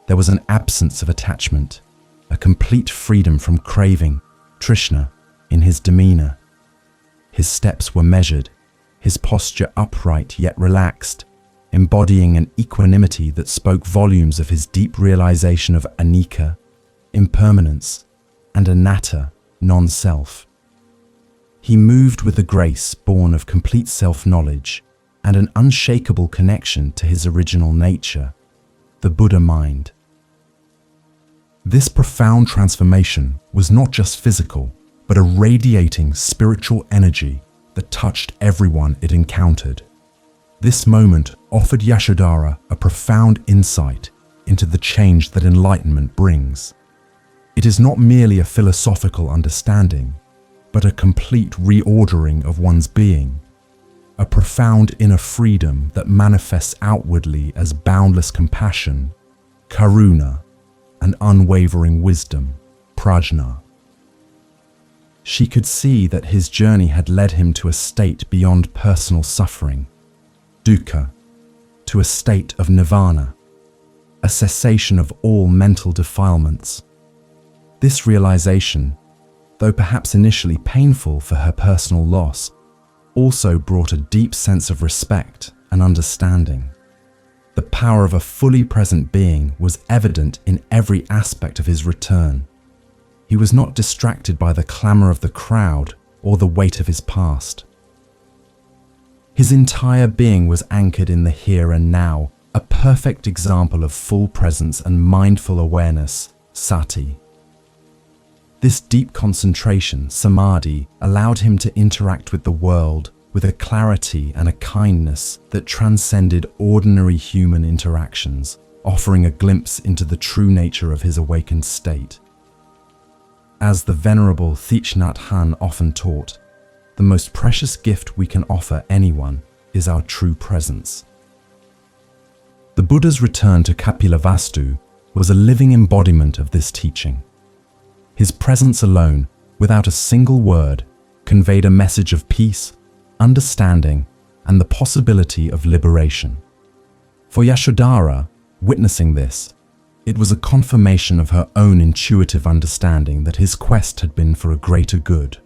There was an absence of attachment, a complete freedom from craving, trishna, in his demeanor. His steps were measured, his posture upright yet relaxed, embodying an equanimity that spoke volumes of his deep realization of anicca, impermanence, and anatta, non-self. He moved with a grace born of complete self-knowledge and an unshakable connection to his original nature, the Buddha mind. This profound transformation was not just physical, but a radiating spiritual energy that touched everyone it encountered. This moment offered Yashodhara a profound insight into the change that enlightenment brings. It is not merely a philosophical understanding, but a complete reordering of one's being, a profound inner freedom that manifests outwardly as boundless compassion, karuna, and unwavering wisdom, prajna. She could see that his journey had led him to a state beyond personal suffering, dukkha, to a state of nirvana, a cessation of all mental defilements. This realization, though perhaps initially painful for her personal loss, also brought a deep sense of respect and understanding. The power of a fully present being was evident in every aspect of his return. He was not distracted by the clamor of the crowd or the weight of his past. His entire being was anchored in the here and now, a perfect example of full presence and mindful awareness, sati. This deep concentration, samadhi, allowed him to interact with the world with a clarity and a kindness that transcended ordinary human interactions, offering a glimpse into the true nature of his awakened state. As the Venerable Thich Nhat Hanh often taught, the most precious gift we can offer anyone is our true presence. The Buddha's return to Kapilavastu was a living embodiment of this teaching. His presence alone, without a single word, conveyed a message of peace, understanding, and the possibility of liberation. For Yashodhara, witnessing this, it was a confirmation of her own intuitive understanding that his quest had been for a greater good,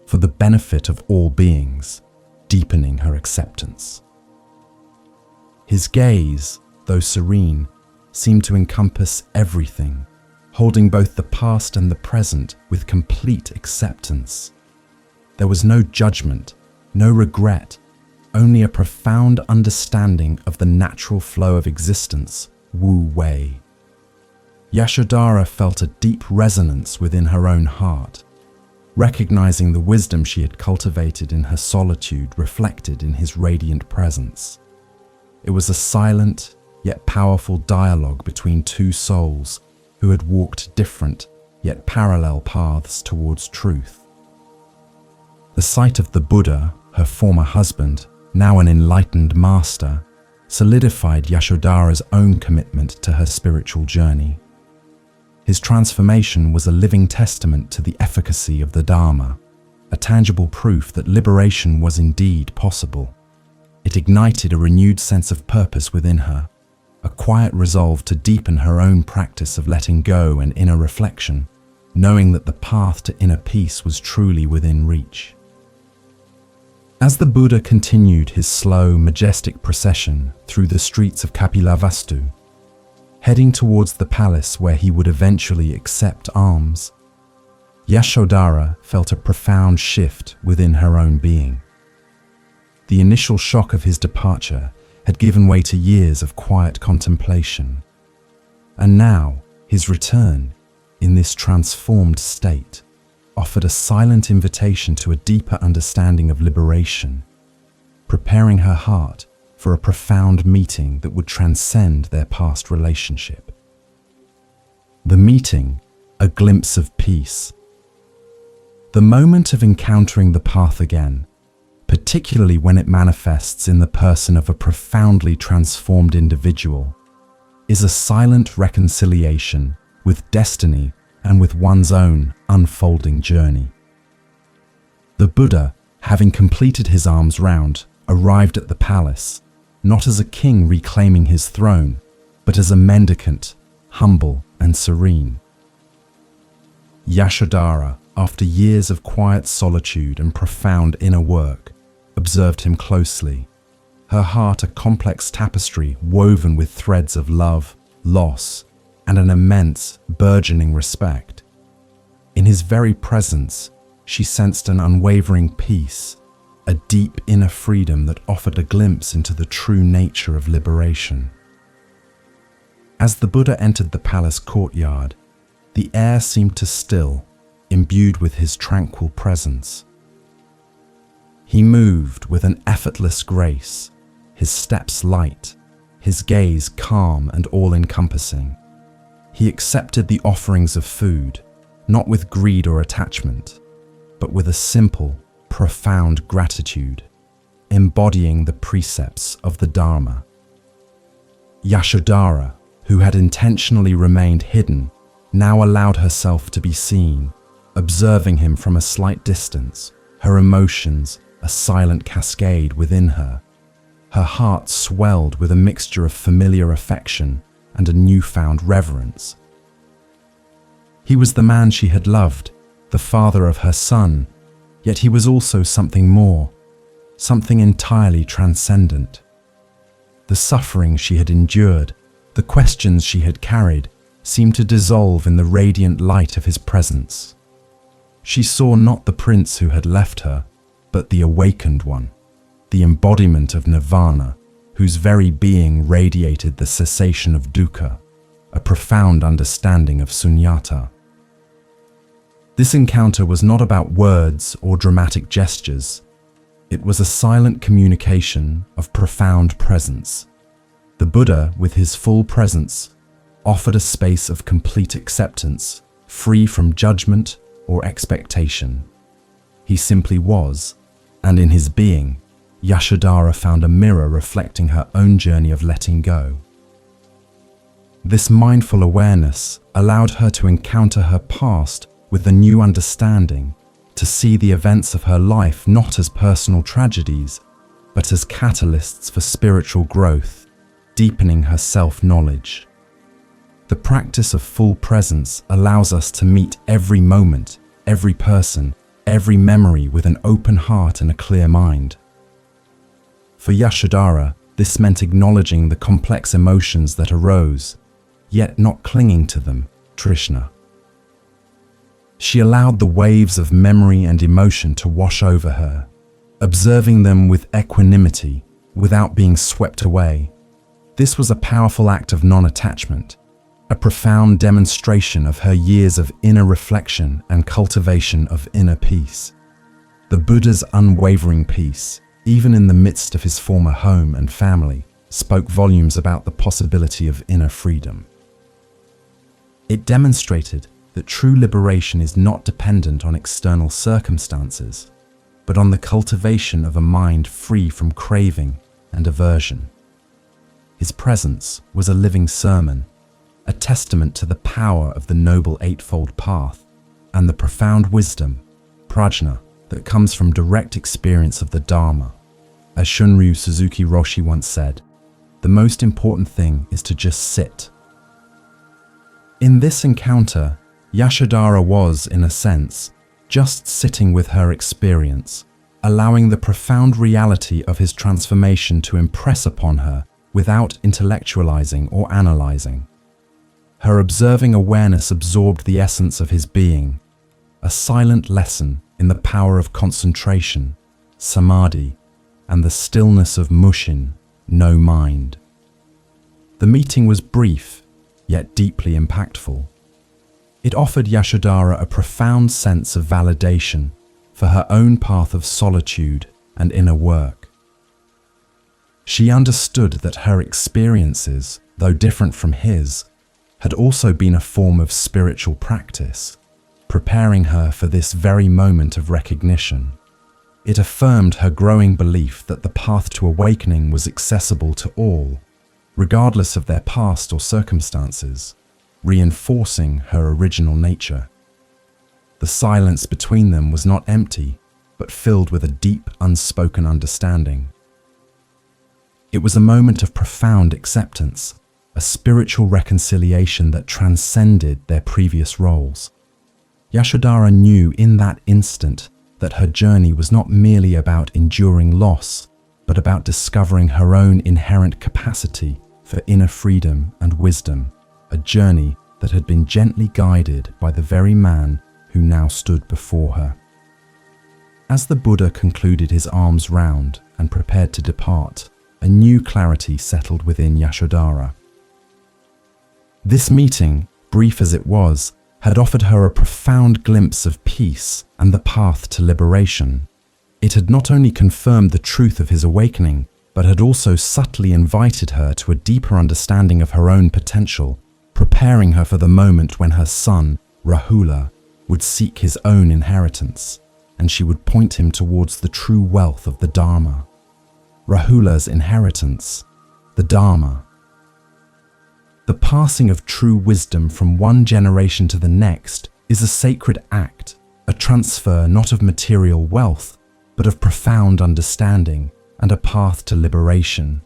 for the benefit of all beings, deepening her acceptance. His gaze, though serene, seemed to encompass everything, holding both the past and the present with complete acceptance. There was no judgment, no regret, only a profound understanding of the natural flow of existence, Wu Wei. Yashodhara felt a deep resonance within her own heart, recognizing the wisdom she had cultivated in her solitude reflected in his radiant presence. It was a silent yet powerful dialogue between two souls who had walked different yet parallel paths towards truth. The sight of the Buddha, her former husband, now an enlightened master, solidified Yashodhara's own commitment to her spiritual journey. His transformation was a living testament to the efficacy of the Dharma, a tangible proof that liberation was indeed possible. It ignited a renewed sense of purpose within her, a quiet resolve to deepen her own practice of letting go and inner reflection, knowing that the path to inner peace was truly within reach. As the Buddha continued his slow, majestic procession through the streets of Kapilavastu, heading towards the palace where he would eventually accept alms, Yashodhara felt a profound shift within her own being. The initial shock of his departure had given way to years of quiet contemplation, and now his return, in this transformed state, offered a silent invitation to a deeper understanding of liberation, preparing her heart for a profound meeting that would transcend their past relationship. The meeting, a glimpse of peace. The moment of encountering the path again, particularly when it manifests in the person of a profoundly transformed individual, is a silent reconciliation with destiny and with one's own unfolding journey. The Buddha, having completed his alms round, arrived at the palace, not as a king reclaiming his throne, but as a mendicant, humble and serene. Yashodhara, after years of quiet solitude and profound inner work, observed him closely, her heart a complex tapestry woven with threads of love, loss, and an immense, burgeoning respect. In his very presence, she sensed an unwavering peace, a deep inner freedom that offered a glimpse into the true nature of liberation. As the Buddha entered the palace courtyard, the air seemed to still, imbued with his tranquil presence. He moved with an effortless grace, his steps light, his gaze calm and all-encompassing. He accepted the offerings of food, not with greed or attachment, but with a simple, profound gratitude, embodying the precepts of the Dharma. Yashodhara, who had intentionally remained hidden, now allowed herself to be seen, observing him from a slight distance, her emotions a silent cascade within her. Her heart swelled with a mixture of familiar affection and a newfound reverence. He was the man she had loved, the father of her son, yet he was also something more, something entirely transcendent. The suffering she had endured, the questions she had carried, seemed to dissolve in the radiant light of his presence. She saw not the prince who had left her, but the awakened one, the embodiment of nirvana, whose very being radiated the cessation of dukkha, a profound understanding of sunyata. This encounter was not about words or dramatic gestures. It was a silent communication of profound presence. The Buddha, with his full presence, offered a space of complete acceptance, free from judgment or expectation. He simply was, and in his being, Yashodhara found a mirror reflecting her own journey of letting go. This mindful awareness allowed her to encounter her past with a new understanding, to see the events of her life not as personal tragedies, but as catalysts for spiritual growth, deepening her self-knowledge. The practice of full presence allows us to meet every moment, every person, every memory with an open heart and a clear mind. For Yashodhara, this meant acknowledging the complex emotions that arose, yet not clinging to them, Trishna. She allowed the waves of memory and emotion to wash over her, observing them with equanimity without being swept away. This was a powerful act of non-attachment, a profound demonstration of her years of inner reflection and cultivation of inner peace. The Buddha's unwavering peace, even in the midst of his former home and family, spoke volumes about the possibility of inner freedom. It demonstrated that true liberation is not dependent on external circumstances, but on the cultivation of a mind free from craving and aversion. His presence was a living sermon, a testament to the power of the Noble Eightfold Path and the profound wisdom, prajna, that comes from direct experience of the Dharma. As Shunryu Suzuki Roshi once said, the most important thing is to just sit. In this encounter, Yashodhara was, in a sense, just sitting with her experience, allowing the profound reality of his transformation to impress upon her without intellectualizing or analyzing. Her observing awareness absorbed the essence of his being, a silent lesson in the power of concentration, samadhi, and the stillness of mushin, no mind. The meeting was brief, yet deeply impactful. It offered Yashodhara a profound sense of validation for her own path of solitude and inner work. She understood that her experiences, though different from his, had also been a form of spiritual practice, preparing her for this very moment of recognition. It affirmed her growing belief that the path to awakening was accessible to all, regardless of their past or circumstances, reinforcing her original nature. The silence between them was not empty, but filled with a deep, unspoken understanding. It was a moment of profound acceptance, a spiritual reconciliation that transcended their previous roles. Yashodhara knew in that instant that her journey was not merely about enduring loss, but about discovering her own inherent capacity for inner freedom and wisdom, a journey that had been gently guided by the very man who now stood before her. As the Buddha concluded his arms round and prepared to depart, a new clarity settled within Yashodhara. This meeting, brief as it was, had offered her a profound glimpse of peace and the path to liberation. It had not only confirmed the truth of his awakening, but had also subtly invited her to a deeper understanding of her own potential, preparing her for the moment when her son, Rahula, would seek his own inheritance, and she would point him towards the true wealth of the Dharma. Rahula's inheritance, the Dharma. The passing of true wisdom from one generation to the next is a sacred act, a transfer not of material wealth, but of profound understanding and a path to liberation.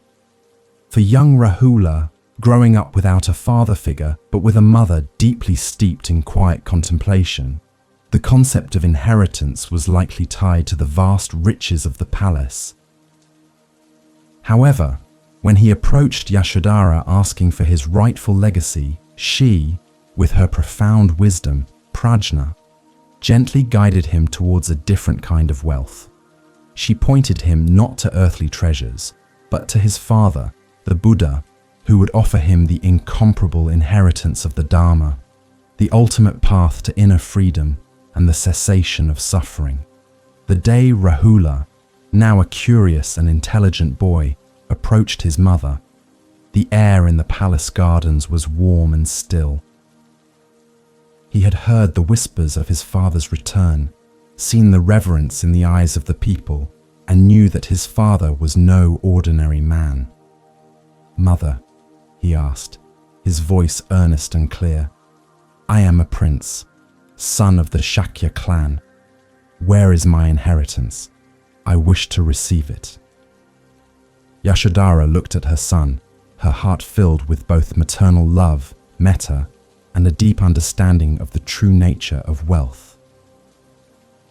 For young Rahula, growing up without a father figure, but with a mother deeply steeped in quiet contemplation, the concept of inheritance was likely tied to the vast riches of the palace. However, when he approached Yashodhara asking for his rightful legacy, she, with her profound wisdom, prajna, gently guided him towards a different kind of wealth. She pointed him not to earthly treasures, but to his father, the Buddha, who would offer him the incomparable inheritance of the Dharma, the ultimate path to inner freedom and the cessation of suffering. The day Rahula, now a curious and intelligent boy, approached his mother, the air in the palace gardens was warm and still. He had heard the whispers of his father's return, seen the reverence in the eyes of the people, and knew that his father was no ordinary man. "Mother," he asked, his voice earnest and clear, "I am a prince, son of the Shakya clan. Where is my inheritance? I wish to receive it." Yashodhara looked at her son, her heart filled with both maternal love, metta, and a deep understanding of the true nature of wealth.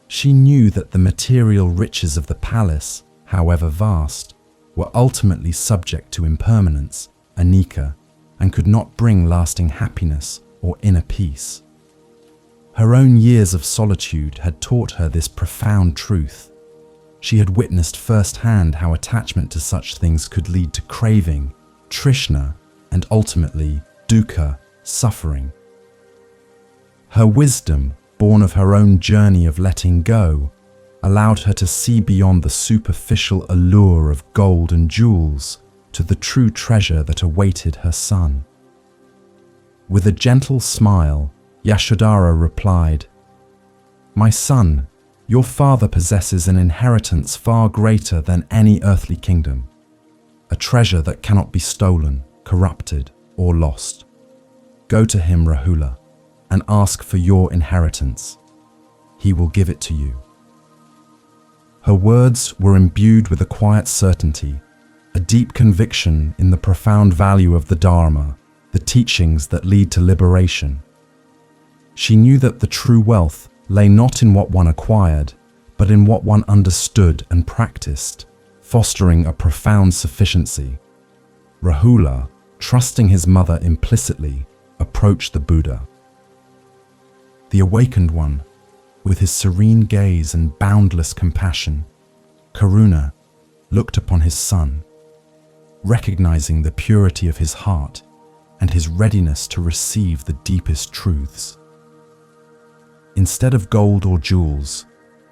She knew that the material riches of the palace, however vast, were ultimately subject to impermanence, anicca, and could not bring lasting happiness or inner peace. Her own years of solitude had taught her this profound truth. She had witnessed firsthand how attachment to such things could lead to craving, trishna, and ultimately dukkha, suffering. Her wisdom, born of her own journey of letting go, allowed her to see beyond the superficial allure of gold and jewels to the true treasure that awaited her son. With a gentle smile, Yashodhara replied, "My son, your father possesses an inheritance far greater than any earthly kingdom, a treasure that cannot be stolen, corrupted, or lost. Go to him, Rahula, and ask for your inheritance. He will give it to you." Her words were imbued with a quiet certainty, a deep conviction in the profound value of the Dharma, the teachings that lead to liberation. She knew that the true wealth lay not in what one acquired, but in what one understood and practiced, fostering a profound sufficiency. Rahula, trusting his mother implicitly, approached the Buddha. The awakened one, with his serene gaze and boundless compassion, Karuna, looked upon his son, recognizing the purity of his heart and his readiness to receive the deepest truths. Instead of gold or jewels,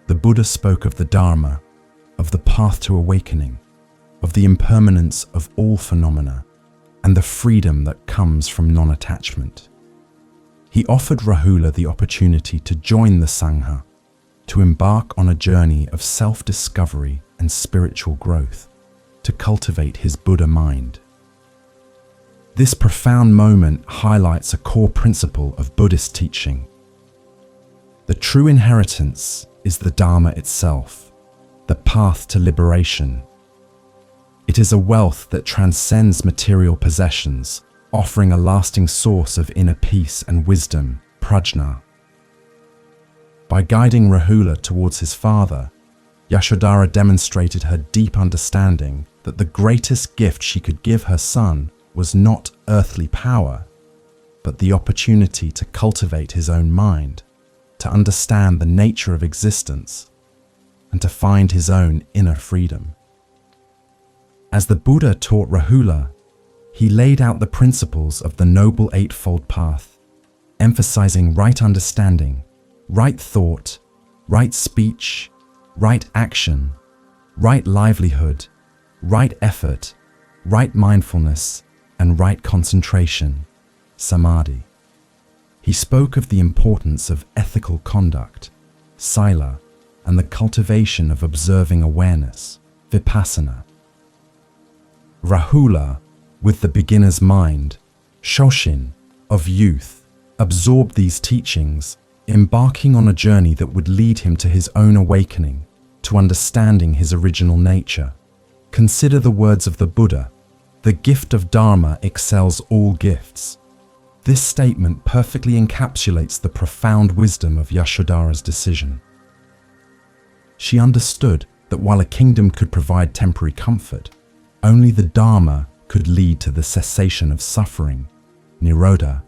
the Buddha spoke of the Dharma, of the path to awakening, of the impermanence of all phenomena, and the freedom that comes from non-attachment. He offered Rahula the opportunity to join the Sangha, to embark on a journey of self-discovery and spiritual growth, to cultivate his Buddha mind. This profound moment highlights a core principle of Buddhist teaching. The true inheritance is the Dharma itself, the path to liberation. It is a wealth that transcends material possessions, offering a lasting source of inner peace and wisdom, prajna. By guiding Rahula towards his father, Yashodhara demonstrated her deep understanding that the greatest gift she could give her son was not earthly power, but the opportunity to cultivate his own mind, to understand the nature of existence, and to find his own inner freedom. As the Buddha taught Rahula, he laid out the principles of the Noble Eightfold Path, emphasizing right understanding, right thought, right speech, right action, right livelihood, right effort, right mindfulness, and right concentration, samadhi. He spoke of the importance of ethical conduct, sila, and the cultivation of observing awareness, vipassana. Rahula, with the beginner's mind, shoshin, of youth, absorbed these teachings, embarking on a journey that would lead him to his own awakening, to understanding his original nature. Consider the words of the Buddha, "The gift of Dharma excels all gifts." This statement perfectly encapsulates the profound wisdom of Yashodhara's decision. She understood that while a kingdom could provide temporary comfort, only the Dharma could lead to the cessation of suffering, nirodha,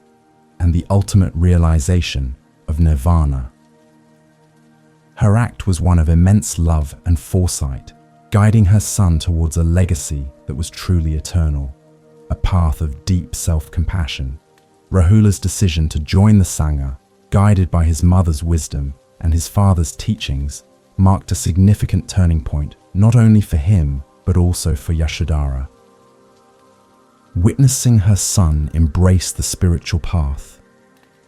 and the ultimate realization of nirvana. Her act was one of immense love and foresight, guiding her son towards a legacy that was truly eternal, a path of deep self-compassion. Rahula's decision to join the Sangha, guided by his mother's wisdom and his father's teachings, marked a significant turning point not only for him but also for Yashodhara. Witnessing her son embrace the spiritual path,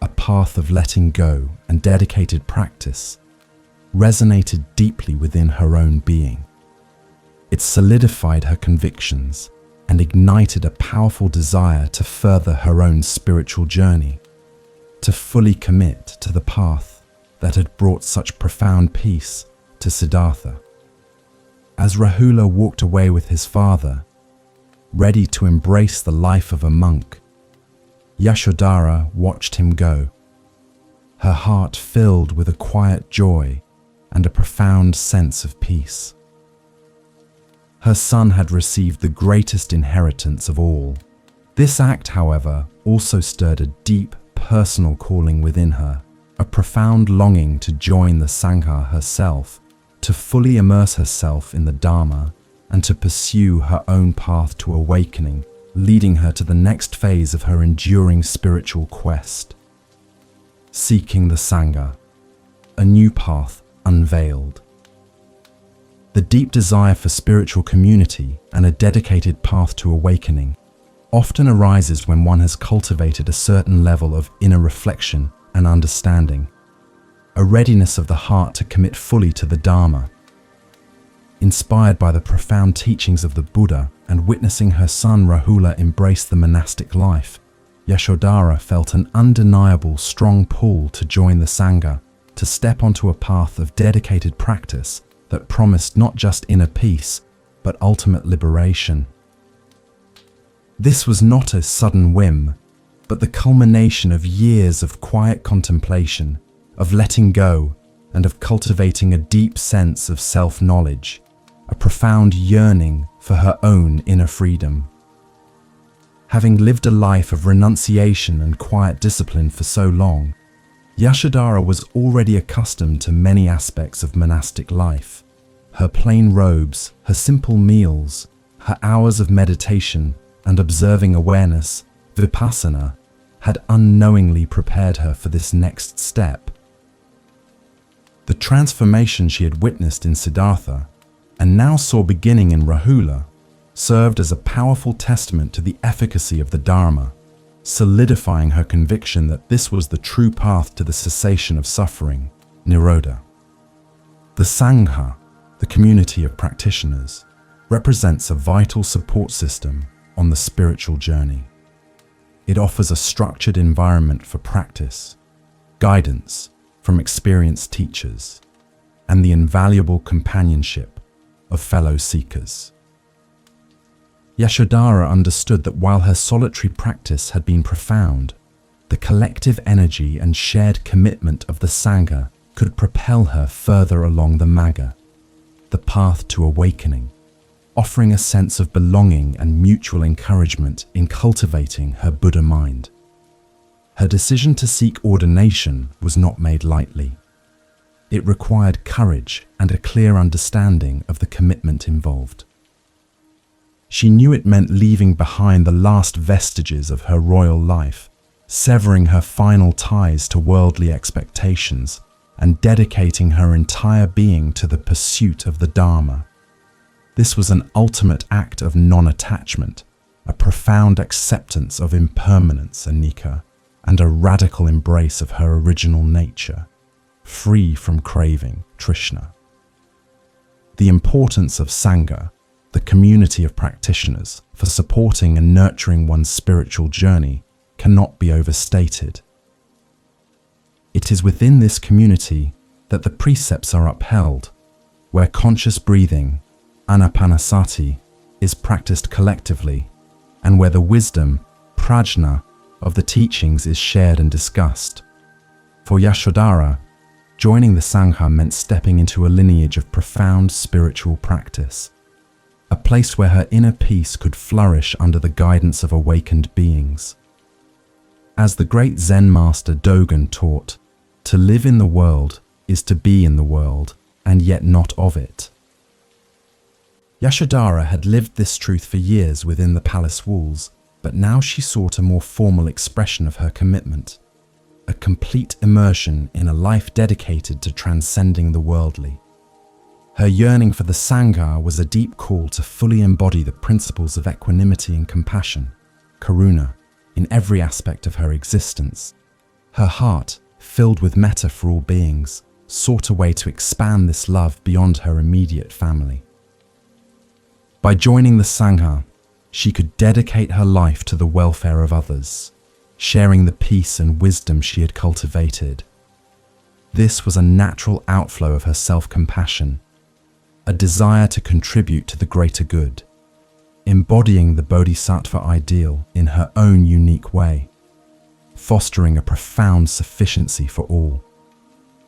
a path of letting go and dedicated practice, resonated deeply within her own being. It solidified her convictions and ignited a powerful desire to further her own spiritual journey, to fully commit to the path that had brought such profound peace to Siddhartha. As Rahula walked away with his father, ready to embrace the life of a monk, Yashodhara watched him go, her heart filled with a quiet joy and a profound sense of peace. Her son had received the greatest inheritance of all. This act, however, also stirred a deep personal calling within her, a profound longing to join the Sangha herself, to fully immerse herself in the Dharma, and to pursue her own path to awakening, leading her to the next phase of her enduring spiritual quest. Seeking the Sangha, a new path unveiled. The deep desire for spiritual community and a dedicated path to awakening often arises when one has cultivated a certain level of inner reflection and understanding, a readiness of the heart to commit fully to the Dharma. Inspired by the profound teachings of the Buddha and witnessing her son Rahula embrace the monastic life, Yashodhara felt an undeniable strong pull to join the Sangha, to step onto a path of dedicated practice that promised not just inner peace, but ultimate liberation. This was not a sudden whim, but the culmination of years of quiet contemplation, of letting go, and of cultivating a deep sense of self-knowledge, a profound yearning for her own inner freedom. Having lived a life of renunciation and quiet discipline for so long, Yashodhara was already accustomed to many aspects of monastic life. Her plain robes, her simple meals, her hours of meditation and observing awareness, vipassana, had unknowingly prepared her for this next step. The transformation she had witnessed in Siddhartha, and now saw beginning in Rahula, served as a powerful testament to the efficacy of the Dharma, solidifying her conviction that this was the true path to the cessation of suffering, Nirodha. The Sangha, the community of practitioners, represents a vital support system on the spiritual journey. It offers a structured environment for practice, guidance from experienced teachers, and the invaluable companionship of fellow seekers. Yashodhara understood that while her solitary practice had been profound, the collective energy and shared commitment of the Sangha could propel her further along the Magga, the path to awakening, offering a sense of belonging and mutual encouragement in cultivating her Buddha mind. Her decision to seek ordination was not made lightly. It required courage and a clear understanding of the commitment involved. She knew it meant leaving behind the last vestiges of her royal life, severing her final ties to worldly expectations, and dedicating her entire being to the pursuit of the Dharma. This was an ultimate act of non-attachment, a profound acceptance of impermanence, anicca, and a radical embrace of her original nature, free from craving, trishna. The importance of Sangha, the community of practitioners, for supporting and nurturing one's spiritual journey cannot be overstated. It is within this community that the precepts are upheld, where conscious breathing, anapanasati, is practiced collectively, and where the wisdom, prajna, of the teachings is shared and discussed. For Yashodhara, joining the Sangha meant stepping into a lineage of profound spiritual practice, a place where her inner peace could flourish under the guidance of awakened beings. As the great Zen master Dogen taught, to live in the world is to be in the world, and yet not of it. Yashodhara had lived this truth for years within the palace walls, but now she sought a more formal expression of her commitment, a complete immersion in a life dedicated to transcending the worldly. Her yearning for the Sangha was a deep call to fully embody the principles of equanimity and compassion, karuna, in every aspect of her existence. Her heart, filled with metta for all beings, sought a way to expand this love beyond her immediate family. By joining the Sangha, she could dedicate her life to the welfare of others, sharing the peace and wisdom she had cultivated. This was a natural outflow of her self-compassion, a desire to contribute to the greater good, embodying the bodhisattva ideal in her own unique way, fostering a profound sufficiency for all.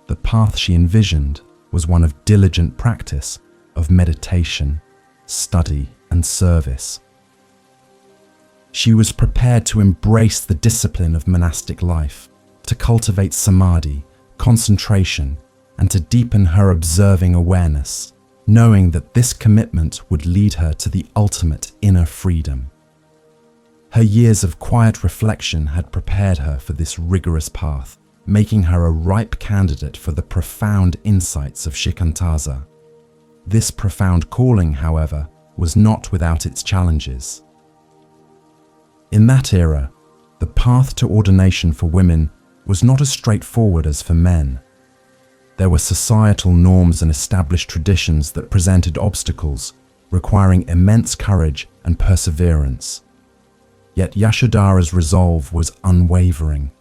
The path she envisioned was one of diligent practice, of meditation, study, and service. She was prepared to embrace the discipline of monastic life, to cultivate samadhi, concentration, and to deepen her observing awareness, knowing that this commitment would lead her to the ultimate inner freedom. Her years of quiet reflection had prepared her for this rigorous path, making her a ripe candidate for the profound insights of Shikantaza. This profound calling, however, was not without its challenges. In that era, the path to ordination for women was not as straightforward as for men. There were societal norms and established traditions that presented obstacles, requiring immense courage and perseverance. Yet Yashodhara's resolve was unwavering,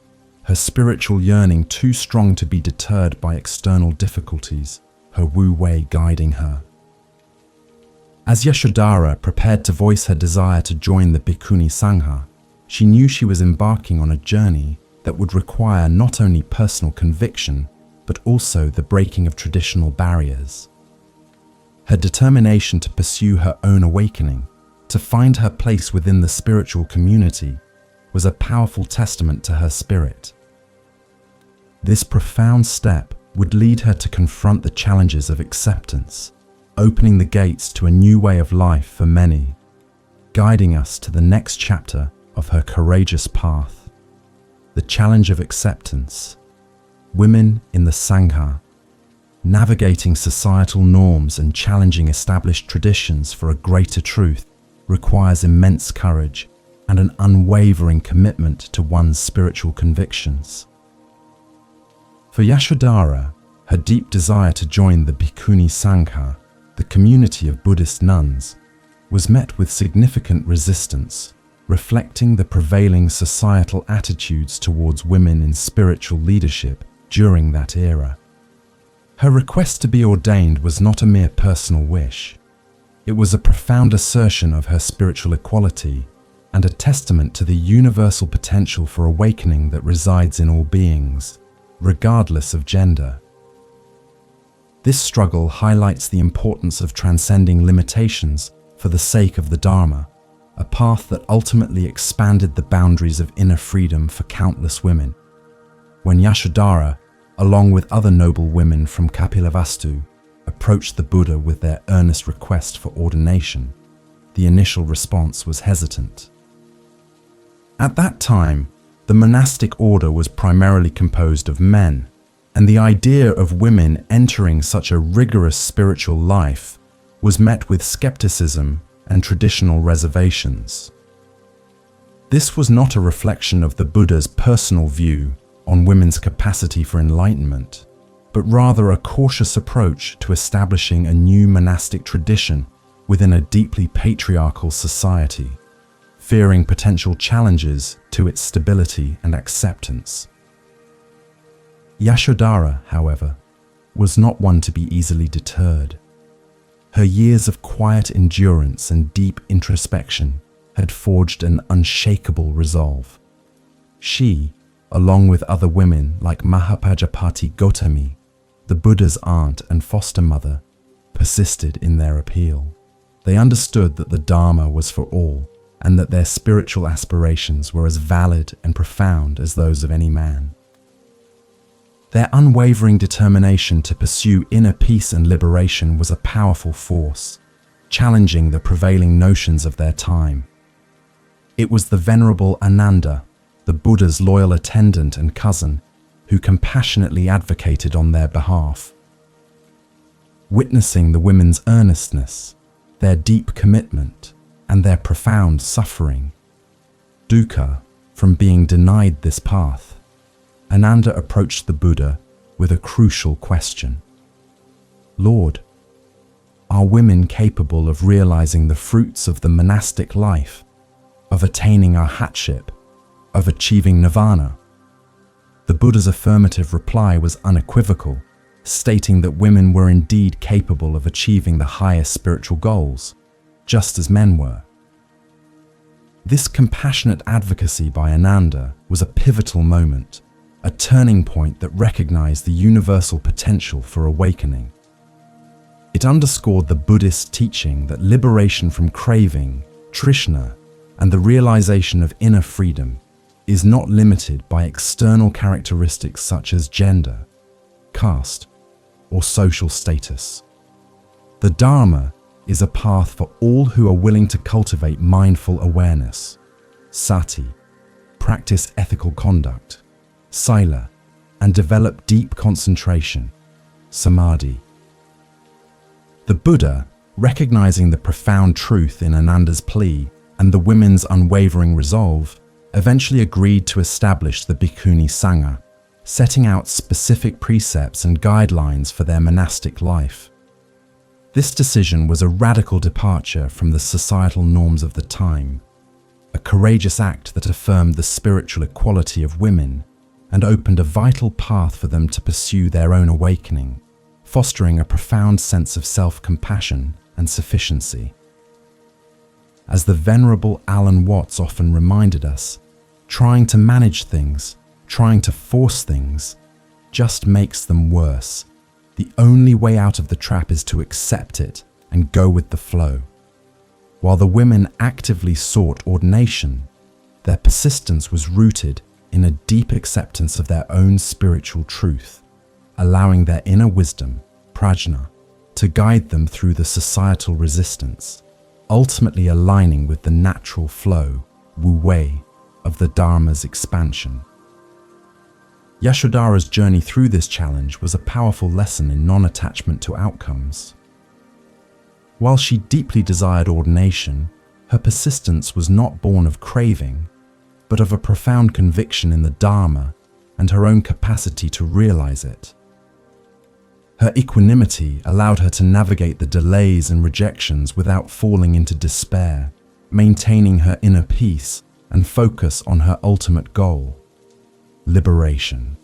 her spiritual yearning too strong to be deterred by external difficulties, her wu-wei guiding her. As Yashodhara prepared to voice her desire to join the Bhikkhuni Sangha, she knew she was embarking on a journey that would require not only personal conviction, but also the breaking of traditional barriers. Her determination to pursue her own awakening, to find her place within the spiritual community, was a powerful testament to her spirit. This profound step would lead her to confront the challenges of acceptance, opening the gates to a new way of life for many, guiding us to the next chapter of her courageous path. The challenge of acceptance. Women in the Sangha. Navigating societal norms and challenging established traditions for a greater truth requires immense courage and an unwavering commitment to one's spiritual convictions. For Yashodhara, her deep desire to join the Bhikkhuni Sangha, the community of Buddhist nuns, was met with significant resistance, reflecting the prevailing societal attitudes towards women in spiritual leadership during that era. Her request to be ordained was not a mere personal wish. It was a profound assertion of her spiritual equality and a testament to the universal potential for awakening that resides in all beings, regardless of gender. This struggle highlights the importance of transcending limitations for the sake of the Dharma, a path that ultimately expanded the boundaries of inner freedom for countless women. When Yashodhara, along with other noble women from Kapilavastu, approached the Buddha with their earnest request for ordination, the initial response was hesitant. At that time, the monastic order was primarily composed of men, and the idea of women entering such a rigorous spiritual life was met with skepticism and traditional reservations. This was not a reflection of the Buddha's personal view on women's capacity for enlightenment, but rather a cautious approach to establishing a new monastic tradition within a deeply patriarchal society, fearing potential challenges to its stability and acceptance. Yashodhara, however, was not one to be easily deterred. Her years of quiet endurance and deep introspection had forged an unshakable resolve. She, along with other women like Mahapajapati Gotami, the Buddha's aunt and foster mother, persisted in their appeal. They understood that the Dharma was for all, and that their spiritual aspirations were as valid and profound as those of any man. Their unwavering determination to pursue inner peace and liberation was a powerful force, challenging the prevailing notions of their time. It was the Venerable Ananda, the Buddha's loyal attendant and cousin, who compassionately advocated on their behalf. Witnessing the women's earnestness, their deep commitment, and their profound suffering, dukkha, from being denied this path, Ananda approached the Buddha with a crucial question. Lord, are women capable of realizing the fruits of the monastic life, of attaining arhatship, of achieving nirvana? The Buddha's affirmative reply was unequivocal, stating that women were indeed capable of achieving the highest spiritual goals, just as men were. This compassionate advocacy by Ananda was a pivotal moment, a turning point that recognized the universal potential for awakening. It underscored the Buddhist teaching that liberation from craving, trishna, and the realization of inner freedom is not limited by external characteristics such as gender, caste, or social status. The Dharma is a path for all who are willing to cultivate mindful awareness, sati, practice ethical conduct, sila, and develop deep concentration, samadhi. The Buddha, recognizing the profound truth in Ananda's plea and the women's unwavering resolve, eventually agreed to establish the Bhikkhuni Sangha, setting out specific precepts and guidelines for their monastic life. This decision was a radical departure from the societal norms of the time, a courageous act that affirmed the spiritual equality of women and opened a vital path for them to pursue their own awakening, fostering a profound sense of self-compassion and sufficiency. As the Venerable Alan Watts often reminded us, trying to manage things, trying to force things, just makes them worse. The only way out of the trap is to accept it and go with the flow. While the women actively sought ordination, their persistence was rooted in a deep acceptance of their own spiritual truth, allowing their inner wisdom, prajna, to guide them through the societal resistance, ultimately aligning with the natural flow, wu-wei, of the Dharma's expansion. Yashodhara's journey through this challenge was a powerful lesson in non-attachment to outcomes. While she deeply desired ordination, her persistence was not born of craving, but of a profound conviction in the Dharma and her own capacity to realize it. Her equanimity allowed her to navigate the delays and rejections without falling into despair, maintaining her inner peace and focus on her ultimate goal: liberation.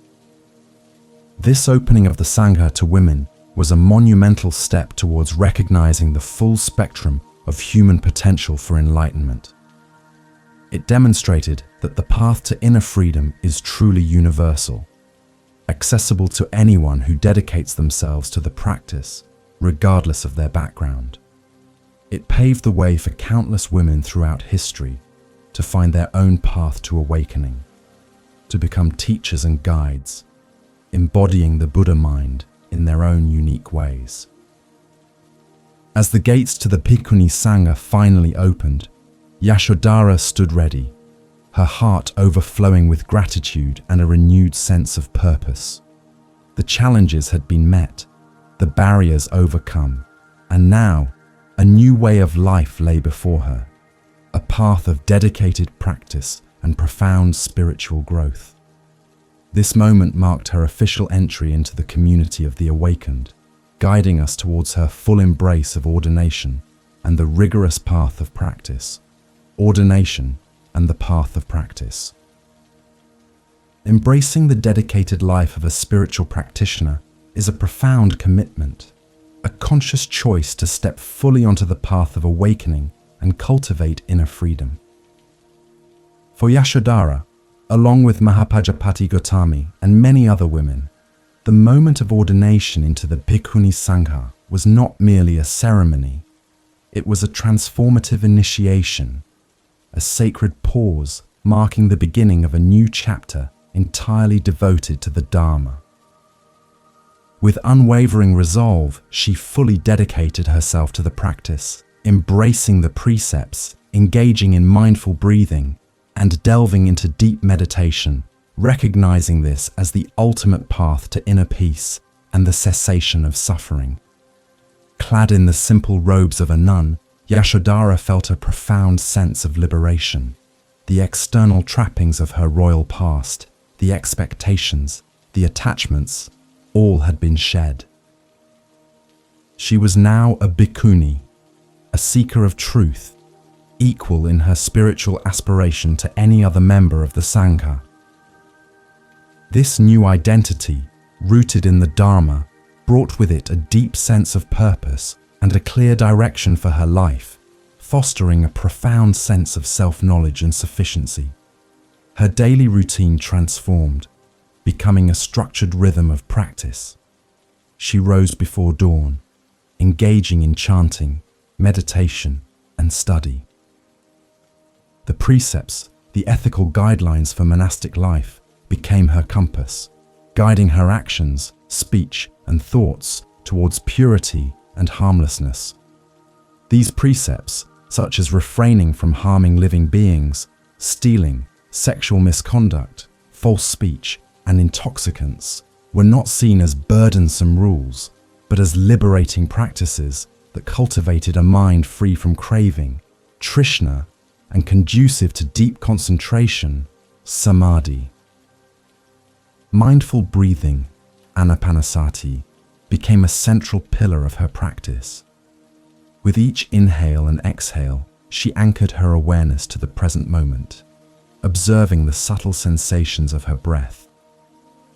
This opening of the Sangha to women was a monumental step towards recognizing the full spectrum of human potential for enlightenment. It demonstrated that the path to inner freedom is truly universal, accessible to anyone who dedicates themselves to the practice, regardless of their background. It paved the way for countless women throughout history to find their own path to awakening, to become teachers and guides, embodying the Buddha mind in their own unique ways. As the gates to the Bhikkhuni Sangha finally opened, Yashodhara stood ready, her heart overflowing with gratitude and a renewed sense of purpose. The challenges had been met, the barriers overcome, and now a new way of life lay before her, a path of dedicated practice and profound spiritual growth. This moment marked her official entry into the community of the awakened, guiding us towards her full embrace of ordination and the rigorous path of practice. Ordination and the path of practice. Embracing the dedicated life of a spiritual practitioner is a profound commitment, a conscious choice to step fully onto the path of awakening and cultivate inner freedom. For Yashodhara, along with Mahapajapati Gotami and many other women, the moment of ordination into the Bhikkhuni Sangha was not merely a ceremony, it was a transformative initiation, a sacred pause marking the beginning of a new chapter entirely devoted to the Dharma. With unwavering resolve, she fully dedicated herself to the practice, embracing the precepts, engaging in mindful breathing, and delving into deep meditation, recognizing this as the ultimate path to inner peace and the cessation of suffering. Clad in the simple robes of a nun, Yashodhara felt a profound sense of liberation. The external trappings of her royal past, the expectations, the attachments, all had been shed. She was now a bhikkhuni, a seeker of truth, equal in her spiritual aspiration to any other member of the Sangha. This new identity, rooted in the Dharma, brought with it a deep sense of purpose and a clear direction for her life, fostering a profound sense of self-knowledge and sufficiency. Her daily routine transformed, becoming a structured rhythm of practice. She rose before dawn, engaging in chanting, meditation, and study. The precepts, the ethical guidelines for monastic life, became her compass, guiding her actions, speech, and thoughts towards purity and harmlessness. These precepts, such as refraining from harming living beings, stealing, sexual misconduct, false speech, and intoxicants, were not seen as burdensome rules, but as liberating practices that cultivated a mind free from craving, trishna, and conducive to deep concentration, samadhi. Mindful breathing, anapanasati, became a central pillar of her practice. With each inhale and exhale, she anchored her awareness to the present moment, observing the subtle sensations of her breath,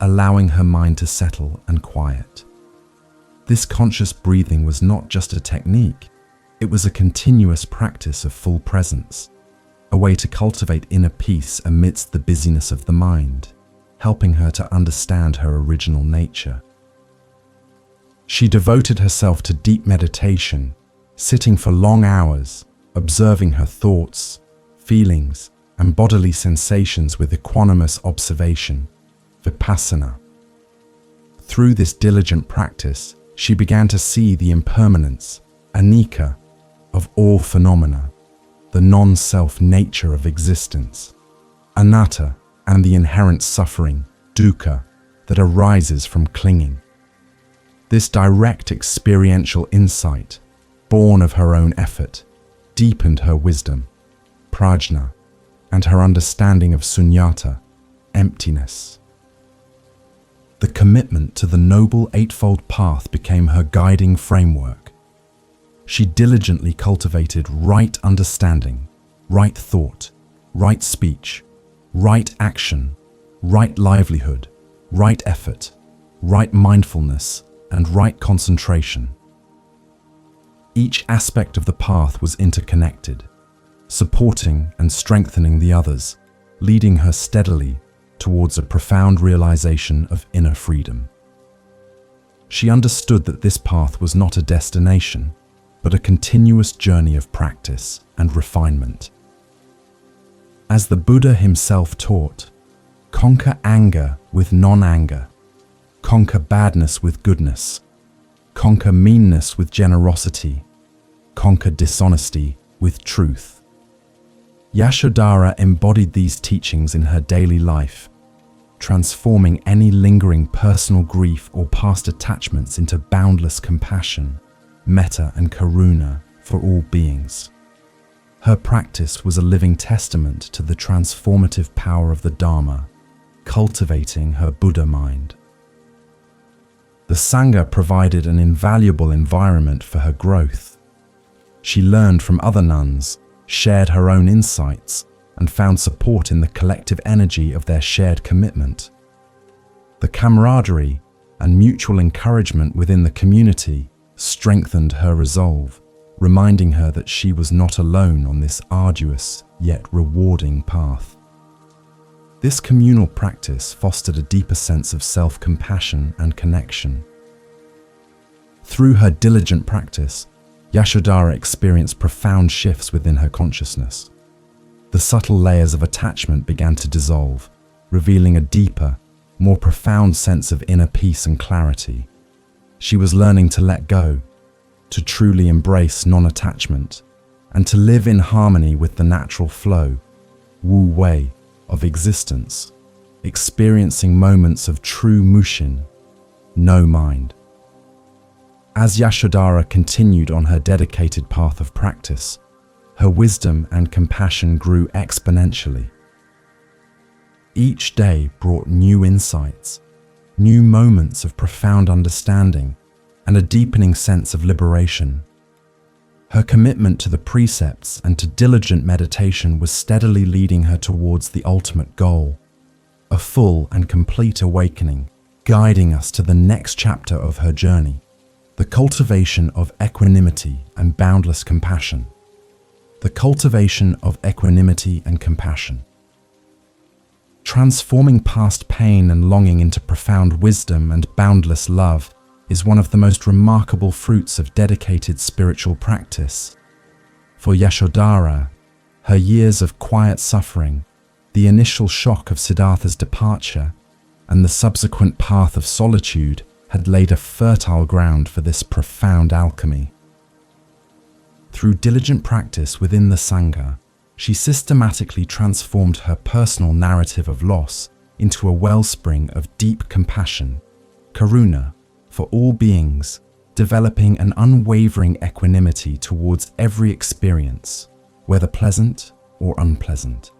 allowing her mind to settle and quiet. This conscious breathing was not just a technique, it was a continuous practice of full presence, a way to cultivate inner peace amidst the busyness of the mind, helping her to understand her original nature. She devoted herself to deep meditation, sitting for long hours, observing her thoughts, feelings, and bodily sensations with equanimous observation, vipassana. Through this diligent practice, she began to see the impermanence, anicca, of all phenomena, the non-self nature of existence, anatta, and the inherent suffering, dukkha, that arises from clinging. This direct experiential insight, born of her own effort, deepened her wisdom, prajna, and her understanding of sunyata, emptiness. The commitment to the Noble Eightfold Path became her guiding framework. She diligently cultivated right understanding, right thought, right speech, right action, right livelihood, right effort, right mindfulness, and right concentration. Each aspect of the path was interconnected, supporting and strengthening the others, leading her steadily towards a profound realization of inner freedom. She understood that this path was not a destination, but a continuous journey of practice and refinement. As the Buddha himself taught, conquer anger with non-anger, conquer badness with goodness, conquer meanness with generosity, conquer dishonesty with truth. Yashodhara embodied these teachings in her daily life, transforming any lingering personal grief or past attachments into boundless compassion, metta and karuna for all beings. Her practice was a living testament to the transformative power of the Dharma, cultivating her Buddha mind. The Sangha provided an invaluable environment for her growth. She learned from other nuns, shared her own insights, and found support in the collective energy of their shared commitment. The camaraderie and mutual encouragement within the community strengthened her resolve, reminding her that she was not alone on this arduous yet rewarding path. This communal practice fostered a deeper sense of self-compassion and connection. Through her diligent practice, Yashodhara experienced profound shifts within her consciousness. The subtle layers of attachment began to dissolve, revealing a deeper, more profound sense of inner peace and clarity. She was learning to let go, to truly embrace non-attachment, and to live in harmony with the natural flow, wu wei, of existence, experiencing moments of true mushin, no mind. As Yashodhara continued on her dedicated path of practice, her wisdom and compassion grew exponentially. Each day brought new insights, new moments of profound understanding, and a deepening sense of liberation. Her commitment to the precepts and to diligent meditation was steadily leading her towards the ultimate goal, a full and complete awakening, guiding us to the next chapter of her journey, the cultivation of equanimity and boundless compassion. The cultivation of equanimity and compassion. Transforming past pain and longing into profound wisdom and boundless love is one of the most remarkable fruits of dedicated spiritual practice. For Yashodhara, her years of quiet suffering, the initial shock of Siddhartha's departure, and the subsequent path of solitude had laid a fertile ground for this profound alchemy. Through diligent practice within the Sangha, she systematically transformed her personal narrative of loss into a wellspring of deep compassion, karuna, for all beings, developing an unwavering equanimity towards every experience, whether pleasant or unpleasant.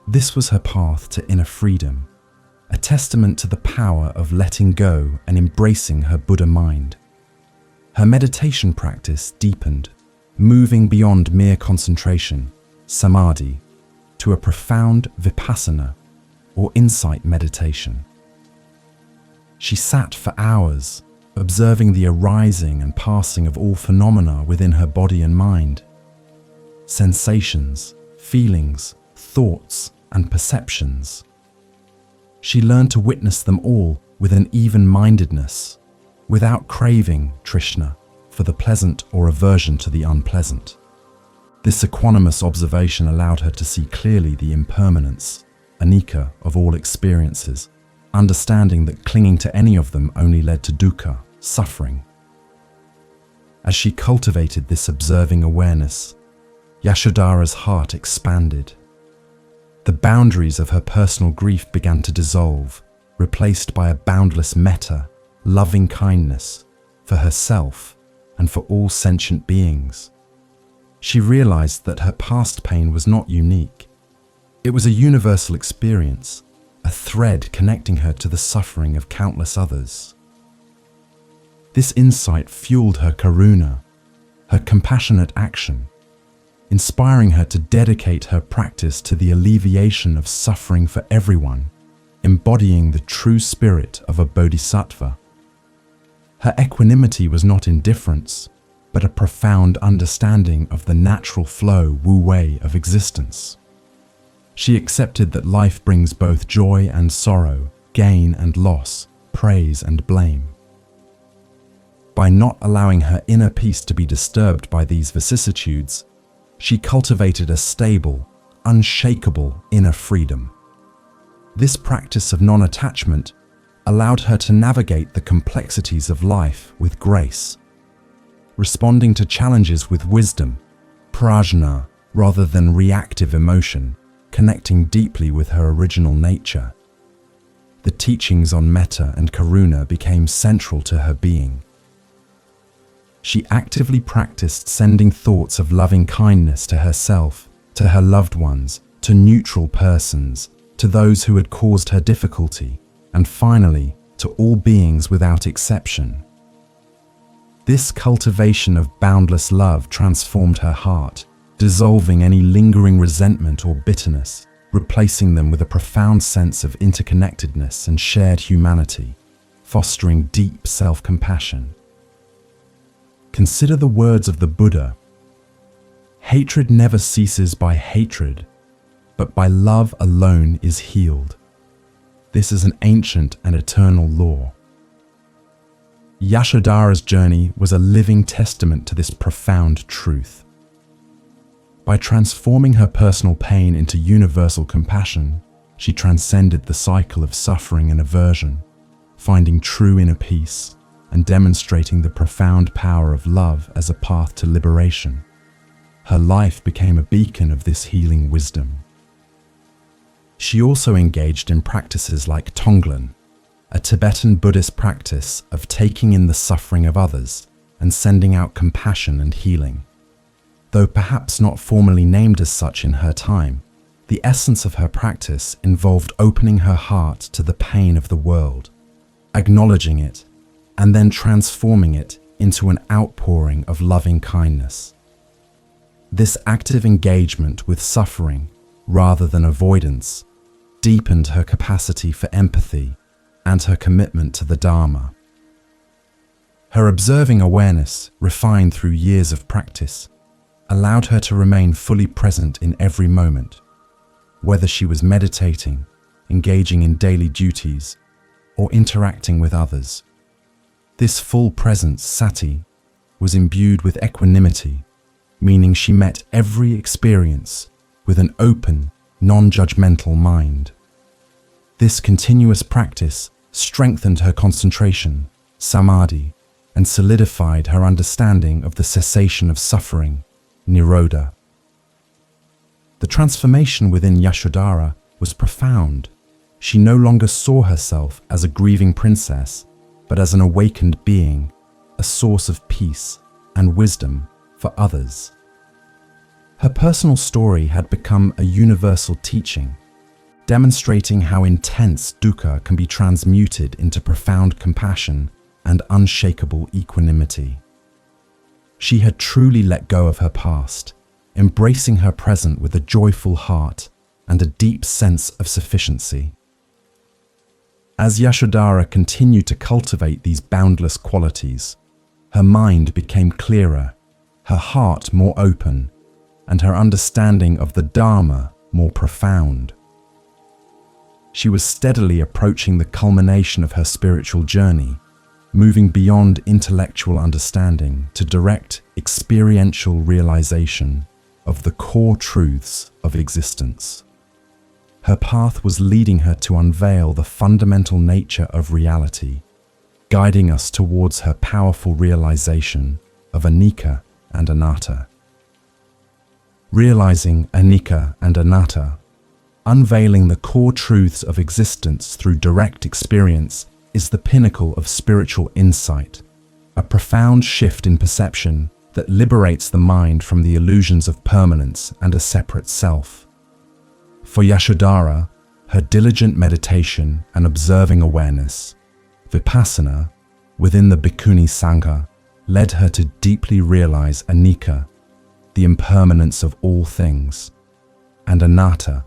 This was her path to inner freedom, a testament to the power of letting go and embracing her Buddha mind. Her meditation practice deepened, moving beyond mere concentration, samadhi, to a profound vipassana, or insight meditation. She sat for hours, observing the arising and passing of all phenomena within her body and mind. Sensations, feelings, thoughts, and perceptions. she learned to witness them all with an even-mindedness, without craving, Trishna, for the pleasant or aversion to the unpleasant. This equanimous observation allowed her to see clearly the impermanence, anicca, of all experiences, understanding that clinging to any of them only led to dukkha, suffering. As she cultivated this observing awareness, Yashodhara's heart expanded. The boundaries of her personal grief began to dissolve, replaced by a boundless metta, loving kindness, for herself and for all sentient beings. She realized that her past pain was not unique. It was a universal experience, a thread connecting her to the suffering of countless others. This insight fueled her karuna, her compassionate action, inspiring her to dedicate her practice to the alleviation of suffering for everyone, embodying the true spirit of a bodhisattva. Her equanimity was not indifference, but a profound understanding of the natural flow wu-wei of existence. She accepted that life brings both joy and sorrow, gain and loss, praise and blame. By not allowing her inner peace to be disturbed by these vicissitudes, she cultivated a stable, unshakable inner freedom. This practice of non-attachment allowed her to navigate the complexities of life with grace, responding to challenges with wisdom, prajna, rather than reactive emotion, connecting deeply with her original nature. The teachings on metta and karuna became central to her being. She actively practiced sending thoughts of loving kindness to herself, to her loved ones, to neutral persons, to those who had caused her difficulty, and finally, to all beings without exception. This cultivation of boundless love transformed her heart, dissolving any lingering resentment or bitterness, replacing them with a profound sense of interconnectedness and shared humanity, fostering deep self-compassion. Consider the words of the Buddha: "Hatred never ceases by hatred, but by love alone is healed." This is an ancient and eternal law. Yashodhara's journey was a living testament to this profound truth. By transforming her personal pain into universal compassion, she transcended the cycle of suffering and aversion, finding true inner peace and demonstrating the profound power of love as a path to liberation. Her life became a beacon of this healing wisdom. She also engaged in practices like Tonglen, a Tibetan Buddhist practice of taking in the suffering of others and sending out compassion and healing. Though perhaps not formally named as such in her time, the essence of her practice involved opening her heart to the pain of the world, acknowledging it, and then transforming it into an outpouring of loving kindness. This active engagement with suffering, rather than avoidance, deepened her capacity for empathy and her commitment to the Dharma. Her observing awareness, refined through years of practice, allowed her to remain fully present in every moment, whether she was meditating, engaging in daily duties, or interacting with others. This full presence, sati, was imbued with equanimity, meaning she met every experience with an open, non-judgmental mind. This continuous practice strengthened her concentration, samadhi, and solidified her understanding of the cessation of suffering, nirodha. The transformation within Yashodhara was profound. She no longer saw herself as a grieving princess, but as an awakened being, a source of peace and wisdom for others. Her personal story had become a universal teaching, demonstrating how intense dukkha can be transmuted into profound compassion and unshakable equanimity. She had truly let go of her past, embracing her present with a joyful heart and a deep sense of sufficiency. As Yashodhara continued to cultivate these boundless qualities, her mind became clearer, her heart more open, and her understanding of the Dharma more profound. she was steadily approaching the culmination of her spiritual journey, moving beyond intellectual understanding to direct experiential realization of the core truths of existence. Her path was leading her to unveil the fundamental nature of reality, guiding us towards her powerful realization of anicca and anatta. Realizing anicca and anatta, unveiling the core truths of existence through direct experience, is the pinnacle of spiritual insight, a profound shift in perception that liberates the mind from the illusions of permanence and a separate self. For Yashodhara, her diligent meditation and observing awareness, vipassana, within the Bhikkhuni Sangha, led her to deeply realize anicca, the impermanence of all things, and anatta,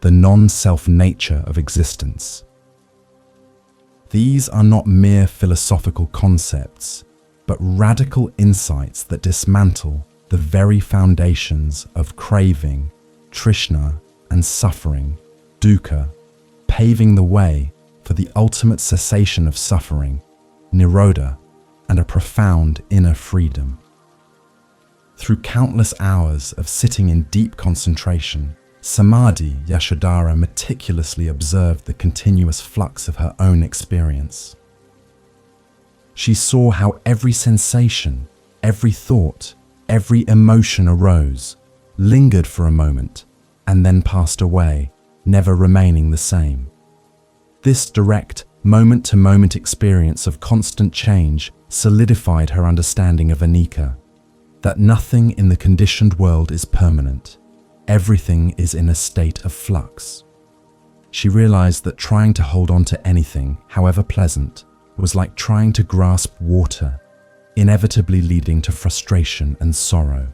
the non-self nature of existence. These are not mere philosophical concepts, but radical insights that dismantle the very foundations of craving, trishna, and suffering, dukkha, paving the way for the ultimate cessation of suffering, nirodha, and a profound inner freedom. Through countless hours of sitting in deep concentration, samadhi, Yashodhara meticulously observed the continuous flux of her own experience. She saw how every sensation, every thought, every emotion arose, lingered for a moment, and then passed away, never remaining the same. This direct, moment-to-moment experience of constant change solidified her understanding of anicca, that nothing in the conditioned world is permanent. Everything is in a state of flux. She realized that trying to hold on to anything, however pleasant, was like trying to grasp water, inevitably leading to frustration and sorrow.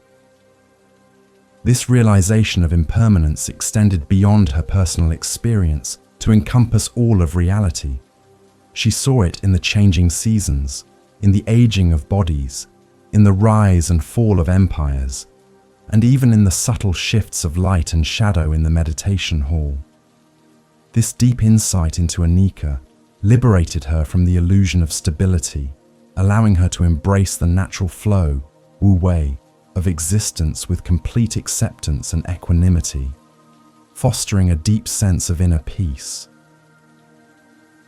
This realization of impermanence extended beyond her personal experience to encompass all of reality. She saw it in the changing seasons, in the aging of bodies, in the rise and fall of empires, and even in the subtle shifts of light and shadow in the meditation hall. This deep insight into anicca liberated her from the illusion of stability, allowing her to embrace the natural flow, wu wei, of existence with complete acceptance and equanimity, fostering a deep sense of inner peace.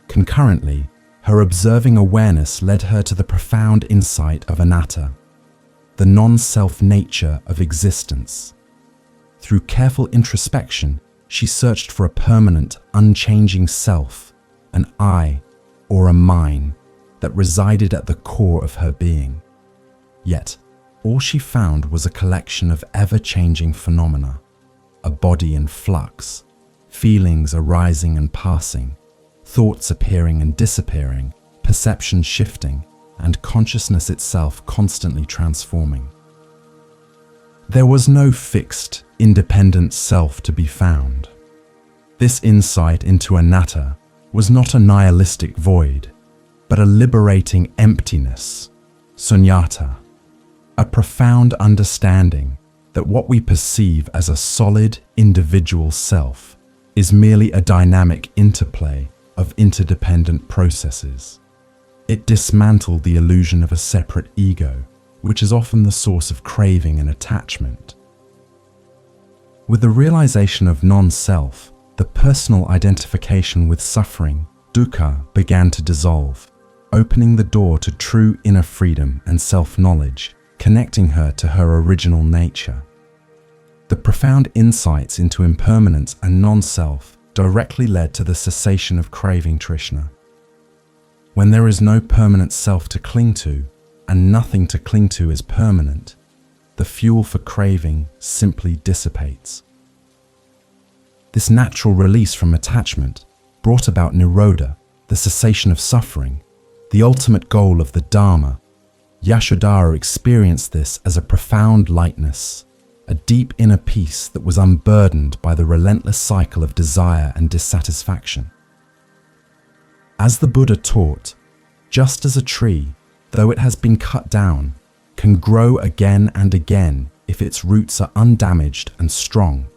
Concurrently, her observing awareness led her to the profound insight of anatta, the non-self nature of existence. Through careful introspection, she searched for a permanent, unchanging self, an I or a mine that resided at the core of her being. Yet, all she found was a collection of ever-changing phenomena, a body in flux, feelings arising and passing, thoughts appearing and disappearing, perception shifting, and consciousness itself constantly transforming. There was no fixed, independent self to be found. This insight into anatta was not a nihilistic void, but a liberating emptiness, sunyata, a profound understanding that what we perceive as a solid, individual self is merely a dynamic interplay of interdependent processes. It dismantled the illusion of a separate ego, which is often the source of craving and attachment. With the realization of non-self, the personal identification with suffering, dukkha, began to dissolve, opening the door to true inner freedom and self-knowledge, connecting her to her original nature. The profound insights into impermanence and non-self directly led to the cessation of craving trishna. When there is no permanent self to cling to, and nothing to cling to is permanent, the fuel for craving simply dissipates. This natural release from attachment brought about nirodha, the cessation of suffering, the ultimate goal of the Dharma. Yashodhara experienced this as a profound lightness, a deep inner peace that was unburdened by the relentless cycle of desire and dissatisfaction. As the Buddha taught, just as a tree, though it has been cut down, can grow again and again if its roots are undamaged and strong,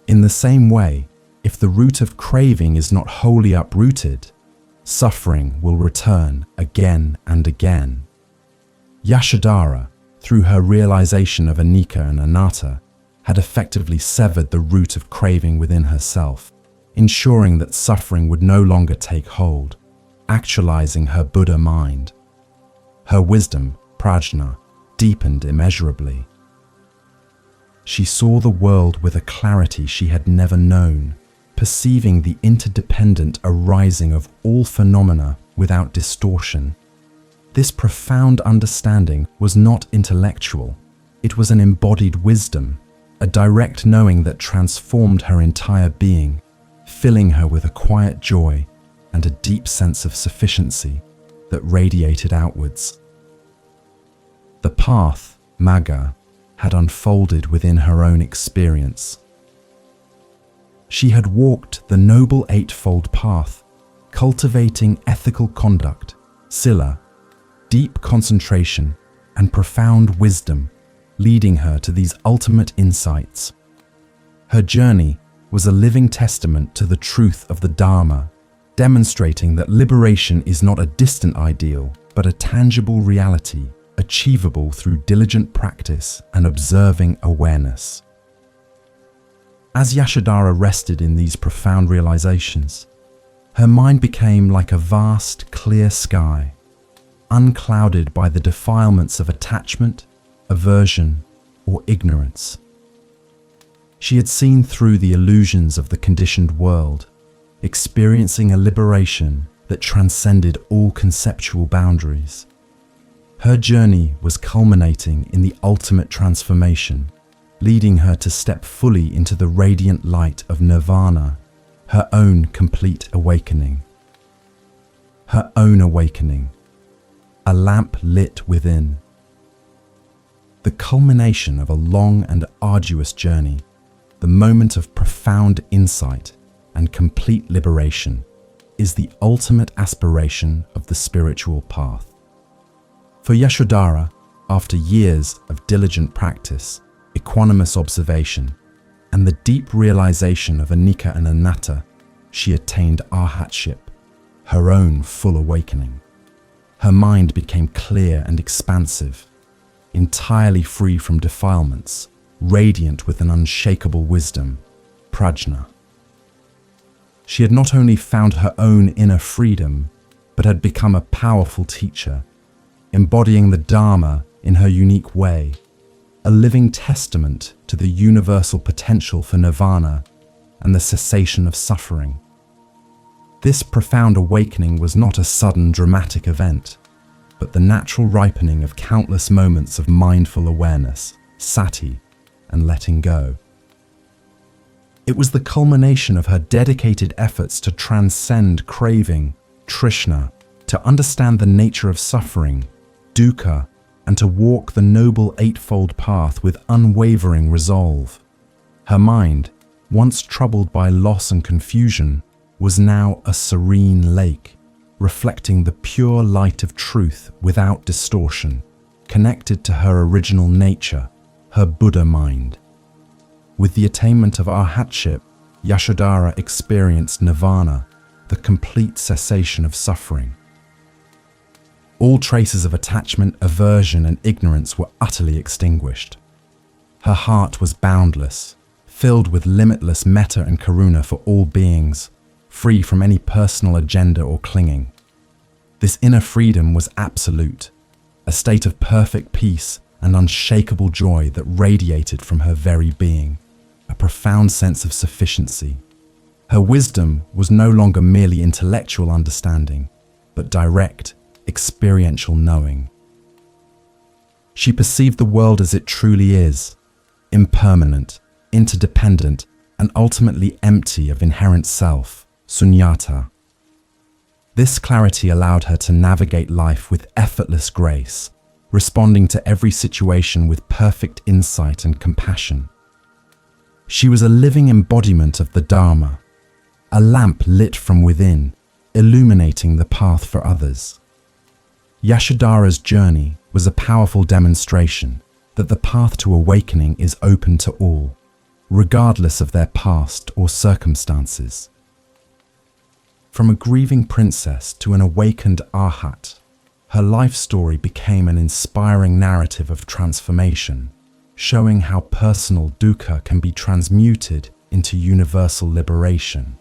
in the same way, if the root of craving is not wholly uprooted, suffering will return again and again. Yashodhara, through her realization of anicca and anatta, had effectively severed the root of craving within herself, ensuring that suffering would no longer take hold, actualizing her Buddha mind. Her wisdom, prajna, deepened immeasurably. She saw the world with a clarity she had never known, perceiving the interdependent arising of all phenomena without distortion. This profound understanding was not intellectual, it was an embodied wisdom, a direct knowing that transformed her entire being, filling her with a quiet joy and a deep sense of sufficiency that radiated outwards. The path, Magga, had unfolded within her own experience. She had walked the Noble Eightfold Path, cultivating ethical conduct, sila, deep concentration, and profound wisdom, leading her to these ultimate insights. Her journey was a living testament to the truth of the Dharma, demonstrating that liberation is not a distant ideal, but a tangible reality, achievable through diligent practice and observing awareness. As Yashodhara rested in these profound realizations, her mind became like a vast, clear sky, unclouded by the defilements of attachment, aversion, or ignorance. She had seen through the illusions of the conditioned world, experiencing a liberation that transcended all conceptual boundaries. Her journey was culminating in the ultimate transformation, leading her to step fully into the radiant light of nirvana, her own complete awakening. Her own awakening, a lamp lit within. The culmination of a long and arduous journey, the moment of profound insight and complete liberation, is the ultimate aspiration of the spiritual path. For Yashodhara, after years of diligent practice, equanimous observation, and the deep realization of anicca and anatta, she attained arhatship, her own full awakening. Her mind became clear and expansive, entirely free from defilements, radiant with an unshakable wisdom, prajna. She had not only found her own inner freedom, but had become a powerful teacher, embodying the Dharma in her unique way, a living testament to the universal potential for nirvana and the cessation of suffering. This profound awakening was not a sudden dramatic event, but the natural ripening of countless moments of mindful awareness, sati, and letting go. It was the culmination of her dedicated efforts to transcend craving, trishna, to understand the nature of suffering, dukkha, and to walk the Noble Eightfold Path with unwavering resolve. Her mind, once troubled by loss and confusion, was now a serene lake, reflecting the pure light of truth without distortion, connected to her original nature, her Buddha mind. With the attainment of arhatship, Yashodhara experienced nirvana, the complete cessation of suffering. All traces of attachment, aversion, and ignorance were utterly extinguished. Her heart was boundless, filled with limitless metta and karuna for all beings, free from any personal agenda or clinging. This inner freedom was absolute, a state of perfect peace and unshakable joy that radiated from her very being, a profound sense of sufficiency. Her wisdom was no longer merely intellectual understanding, but direct, experiential knowing. She perceived the world as it truly is, impermanent, interdependent, and ultimately empty of inherent self, sunyata. This clarity allowed her to navigate life with effortless grace, responding to every situation with perfect insight and compassion. She was a living embodiment of the Dharma, a lamp lit from within, illuminating the path for others. Yashodhara's journey was a powerful demonstration that the path to awakening is open to all, regardless of their past or circumstances. From a grieving princess to an awakened arhat, her life story became an inspiring narrative of transformation, showing how personal dukkha can be transmuted into universal liberation.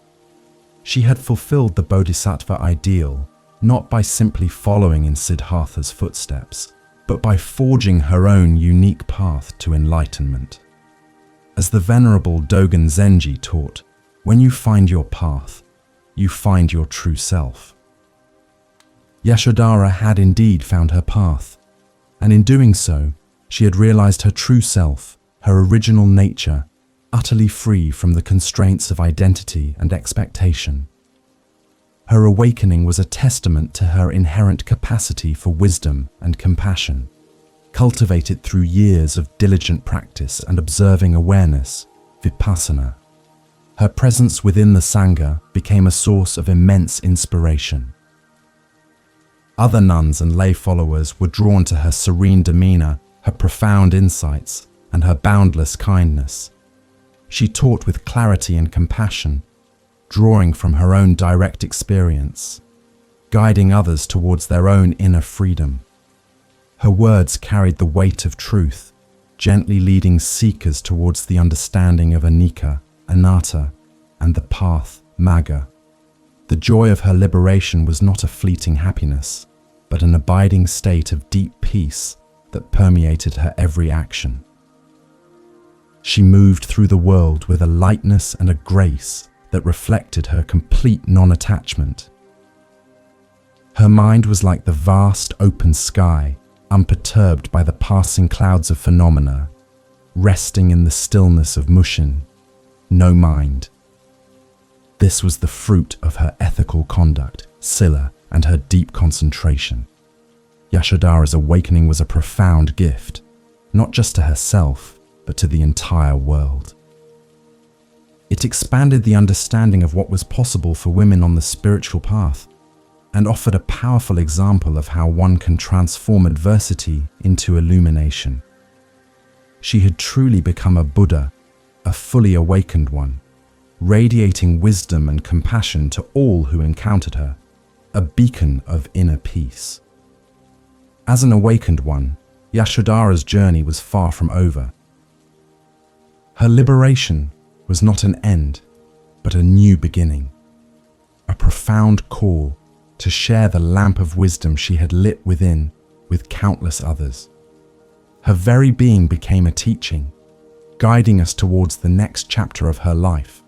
She had fulfilled the bodhisattva ideal, not by simply following in Siddhartha's footsteps, but by forging her own unique path to enlightenment. As the Venerable Dogen Zenji taught, when you find your path, you find your true self. Yashodhara had indeed found her path, and in doing so, she had realized her true self, her original nature, utterly free from the constraints of identity and expectation. Her awakening was a testament to her inherent capacity for wisdom and compassion, cultivated through years of diligent practice and observing awareness, vipassana. Her presence within the Sangha became a source of immense inspiration. Other nuns and lay followers were drawn to her serene demeanor, her profound insights, and her boundless kindness. She taught with clarity and compassion, drawing from her own direct experience, guiding others towards their own inner freedom. Her words carried the weight of truth, gently leading seekers towards the understanding of anicca, anatta, and the path, magga. The joy of her liberation was not a fleeting happiness, but an abiding state of deep peace that permeated her every action. She moved through the world with a lightness and a grace that reflected her complete non-attachment. Her mind was like the vast open sky, unperturbed by the passing clouds of phenomena, resting in the stillness of Mushin, no mind. This was the fruit of her ethical conduct, sila, and her deep concentration. Yashodhara's awakening was a profound gift, not just to herself, but to the entire world. It expanded the understanding of what was possible for women on the spiritual path, and offered a powerful example of how one can transform adversity into illumination. She had truly become a Buddha, a fully awakened one, radiating wisdom and compassion to all who encountered her, a beacon of inner peace. As an awakened one, Yashodhara's journey was far from over. Her liberation was not an end, but a new beginning, a profound call to share the lamp of wisdom she had lit within with countless others. Her very being became a teaching, guiding us towards the next chapter of her life,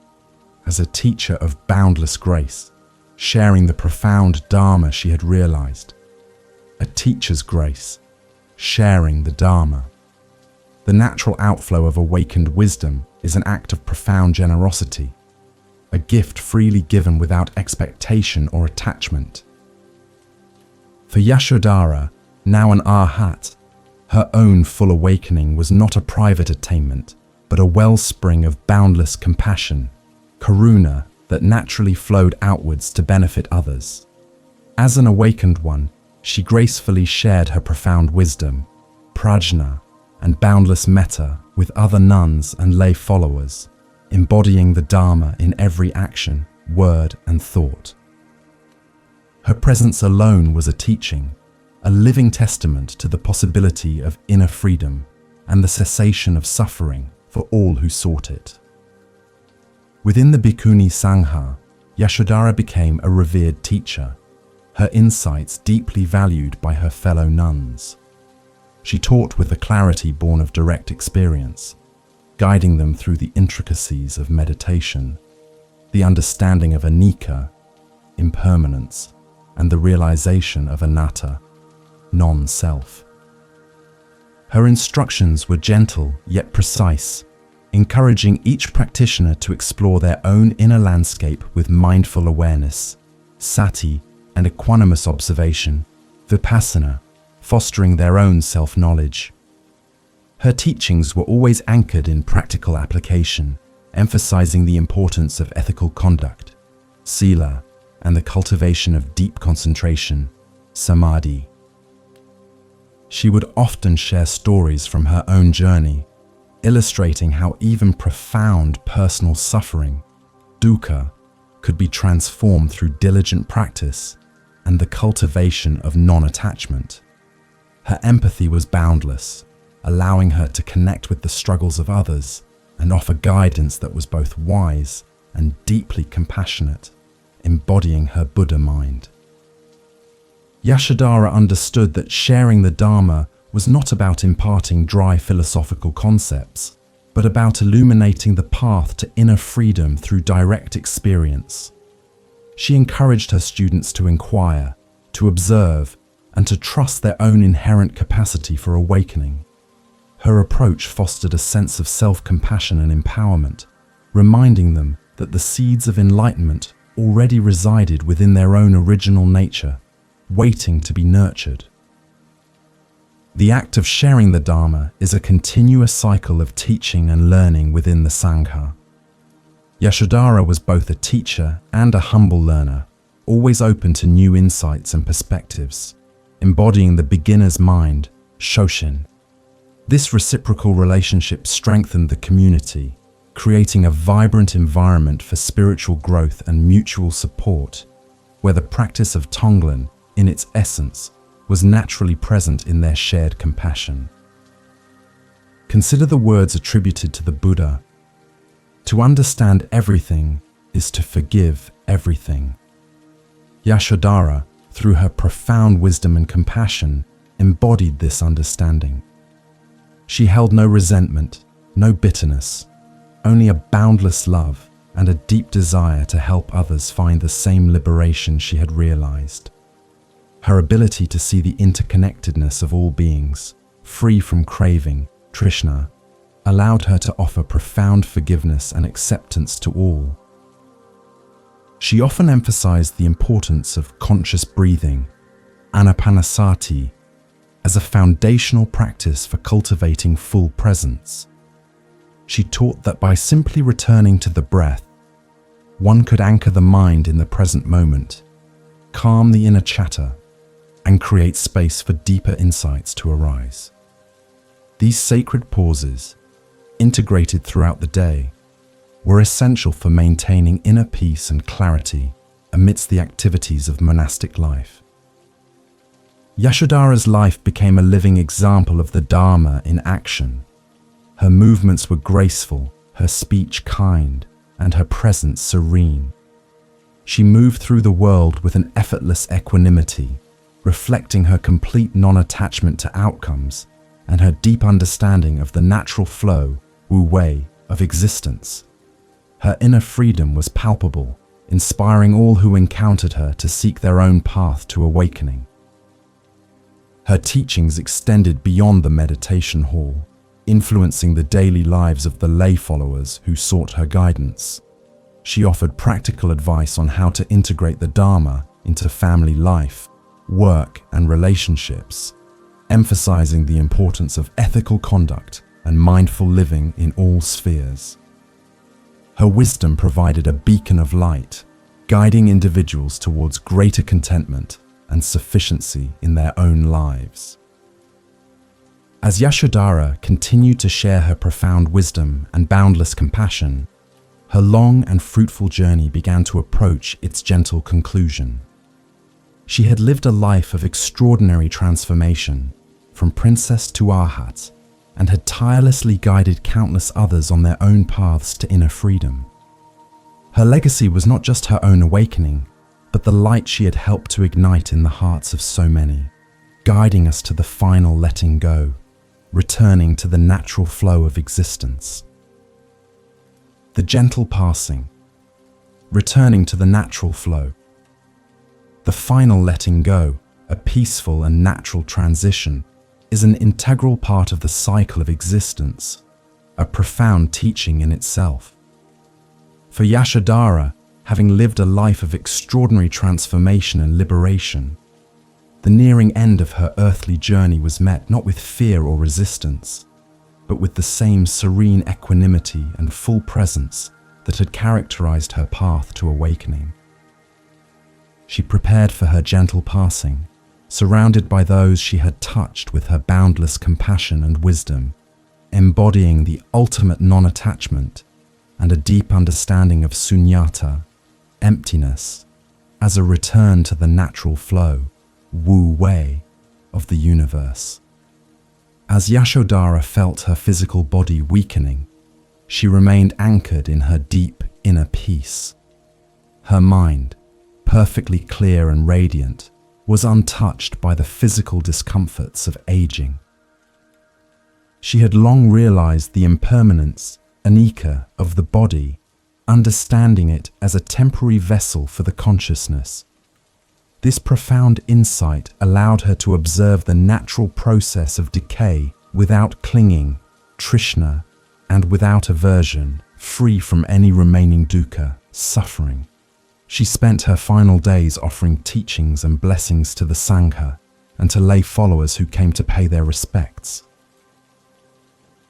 as a teacher of boundless grace, sharing the profound Dharma she had realized. A teacher's grace, sharing the Dharma. The natural outflow of awakened wisdom is an act of profound generosity, a gift freely given without expectation or attachment. For Yashodhara, now an arhat, her own full awakening was not a private attainment, but a wellspring of boundless compassion, karuna, that naturally flowed outwards to benefit others. As an awakened one, she gracefully shared her profound wisdom, prajna, and boundless metta with other nuns and lay followers, embodying the Dharma in every action, word, and thought. Her presence alone was a teaching, a living testament to the possibility of inner freedom and the cessation of suffering for all who sought it. Within the Bhikkhuni Sangha, Yashodhara became a revered teacher, her insights deeply valued by her fellow nuns. She taught with the clarity born of direct experience, guiding them through the intricacies of meditation, the understanding of anicca, impermanence, and the realization of anatta, non-self. Her instructions were gentle yet precise, encouraging each practitioner to explore their own inner landscape with mindful awareness, sati, and equanimous observation, vipassana, fostering their own self-knowledge. Her teachings were always anchored in practical application, emphasizing the importance of ethical conduct, sila, and the cultivation of deep concentration, samadhi. She would often share stories from her own journey, illustrating how even profound personal suffering, dukkha, could be transformed through diligent practice and the cultivation of non-attachment. Her empathy was boundless, allowing her to connect with the struggles of others and offer guidance that was both wise and deeply compassionate, embodying her Buddha mind. Yashodhara understood that sharing the Dharma was not about imparting dry philosophical concepts, but about illuminating the path to inner freedom through direct experience. She encouraged her students to inquire, to observe, and to trust their own inherent capacity for awakening. Her approach fostered a sense of self-compassion and empowerment, reminding them that the seeds of enlightenment already resided within their own original nature, waiting to be nurtured. The act of sharing the Dharma is a continuous cycle of teaching and learning within the Sangha. Yashodhara was both a teacher and a humble learner, always open to new insights and perspectives, embodying the beginner's mind, Shoshin. This reciprocal relationship strengthened the community, creating a vibrant environment for spiritual growth and mutual support, where the practice of Tonglen, in its essence, was naturally present in their shared compassion. Consider the words attributed to the Buddha. To understand everything is to forgive everything. Yashodhara, through her profound wisdom and compassion, embodied this understanding. She held no resentment, no bitterness, only a boundless love and a deep desire to help others find the same liberation she had realized. Her ability to see the interconnectedness of all beings, free from craving, Trishna, allowed her to offer profound forgiveness and acceptance to all. She often emphasized the importance of conscious breathing, anapanasati, as a foundational practice for cultivating full presence. She taught that by simply returning to the breath, one could anchor the mind in the present moment, calm the inner chatter, and create space for deeper insights to arise. These sacred pauses, integrated throughout the day, were essential for maintaining inner peace and clarity amidst the activities of monastic life. Yashodhara's life became a living example of the Dharma in action. Her movements were graceful, her speech kind, and her presence serene. She moved through the world with an effortless equanimity, reflecting her complete non-attachment to outcomes and her deep understanding of the natural flow, wu wei, of existence. Her inner freedom was palpable, inspiring all who encountered her to seek their own path to awakening. Her teachings extended beyond the meditation hall, influencing the daily lives of the lay followers who sought her guidance. She offered practical advice on how to integrate the Dharma into family life, work, and relationships, emphasizing the importance of ethical conduct and mindful living in all spheres. Her wisdom provided a beacon of light, guiding individuals towards greater contentment and sufficiency in their own lives. As Yashodhara continued to share her profound wisdom and boundless compassion, her long and fruitful journey began to approach its gentle conclusion. She had lived a life of extraordinary transformation, from princess to arhat, and had tirelessly guided countless others on their own paths to inner freedom. Her legacy was not just her own awakening, but the light she had helped to ignite in the hearts of so many, guiding us to the final letting go, returning to the natural flow of existence. The gentle passing, returning to the natural flow. The final letting go, a peaceful and natural transition, is an integral part of the cycle of existence, a profound teaching in itself. For Yashodhara, having lived a life of extraordinary transformation and liberation, the nearing end of her earthly journey was met not with fear or resistance, but with the same serene equanimity and full presence that had characterized her path to awakening. She prepared for her gentle passing, surrounded by those she had touched with her boundless compassion and wisdom, embodying the ultimate non-attachment and a deep understanding of sunyata, emptiness, as a return to the natural flow, wu wei, of the universe. As Yashodhara felt her physical body weakening, she remained anchored in her deep inner peace. Her mind, perfectly clear and radiant, was untouched by the physical discomforts of aging. She had long realized the impermanence, anicca, of the body, understanding it as a temporary vessel for the consciousness. This profound insight allowed her to observe the natural process of decay without clinging, trishna, and without aversion, free from any remaining dukkha, suffering. She spent her final days offering teachings and blessings to the Sangha and to lay followers who came to pay their respects.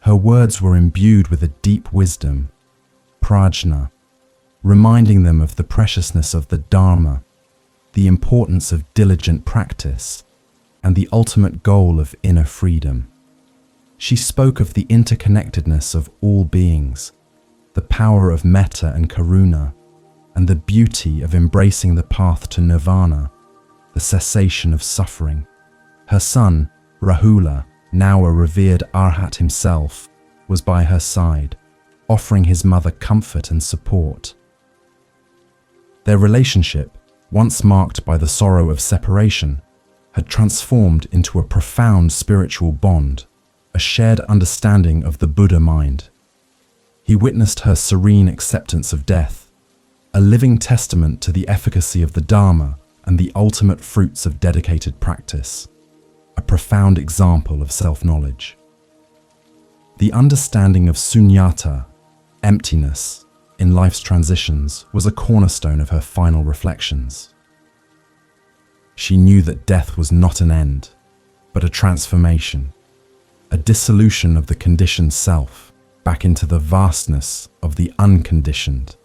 Her words were imbued with a deep wisdom, prajna, reminding them of the preciousness of the Dharma, the importance of diligent practice, and the ultimate goal of inner freedom. She spoke of the interconnectedness of all beings, the power of metta and karuna, and the beauty of embracing the path to nirvana, the cessation of suffering. Her son, Rahula, now a revered arhat himself, was by her side, offering his mother comfort and support. Their relationship, once marked by the sorrow of separation, had transformed into a profound spiritual bond, a shared understanding of the Buddha mind. He witnessed her serene acceptance of death, a living testament to the efficacy of the Dharma and the ultimate fruits of dedicated practice, a profound example of self-knowledge. The understanding of sunyata, emptiness, in life's transitions was a cornerstone of her final reflections. She knew that death was not an end, but a transformation, a dissolution of the conditioned self back into the vastness of the unconditioned.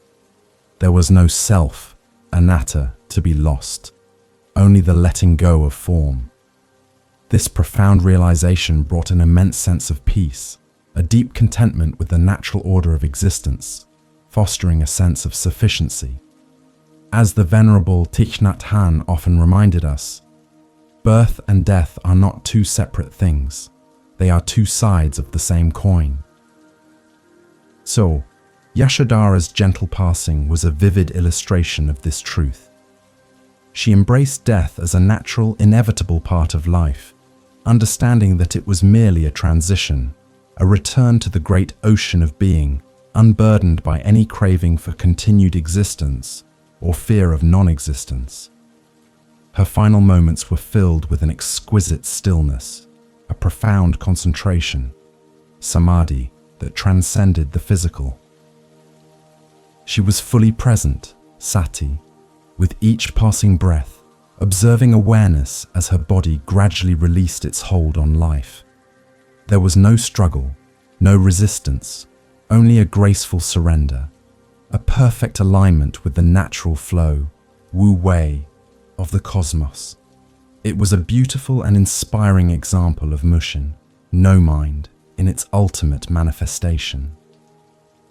There was no self, anatta, to be lost, only the letting go of form. This profound realization brought an immense sense of peace, a deep contentment with the natural order of existence, fostering a sense of sufficiency. As the Venerable Thich Nhat Hanh often reminded us, birth and death are not two separate things, they are two sides of the same coin. So, Yashodhara's gentle passing was a vivid illustration of this truth. She embraced death as a natural, inevitable part of life, understanding that it was merely a transition, a return to the great ocean of being, unburdened by any craving for continued existence or fear of non-existence. Her final moments were filled with an exquisite stillness, a profound concentration, samadhi, that transcended the physical. She was fully present, sati, with each passing breath, observing awareness as her body gradually released its hold on life. There was no struggle, no resistance, only a graceful surrender, a perfect alignment with the natural flow, wu wei, of the cosmos. It was a beautiful and inspiring example of Mushin, no mind, in its ultimate manifestation.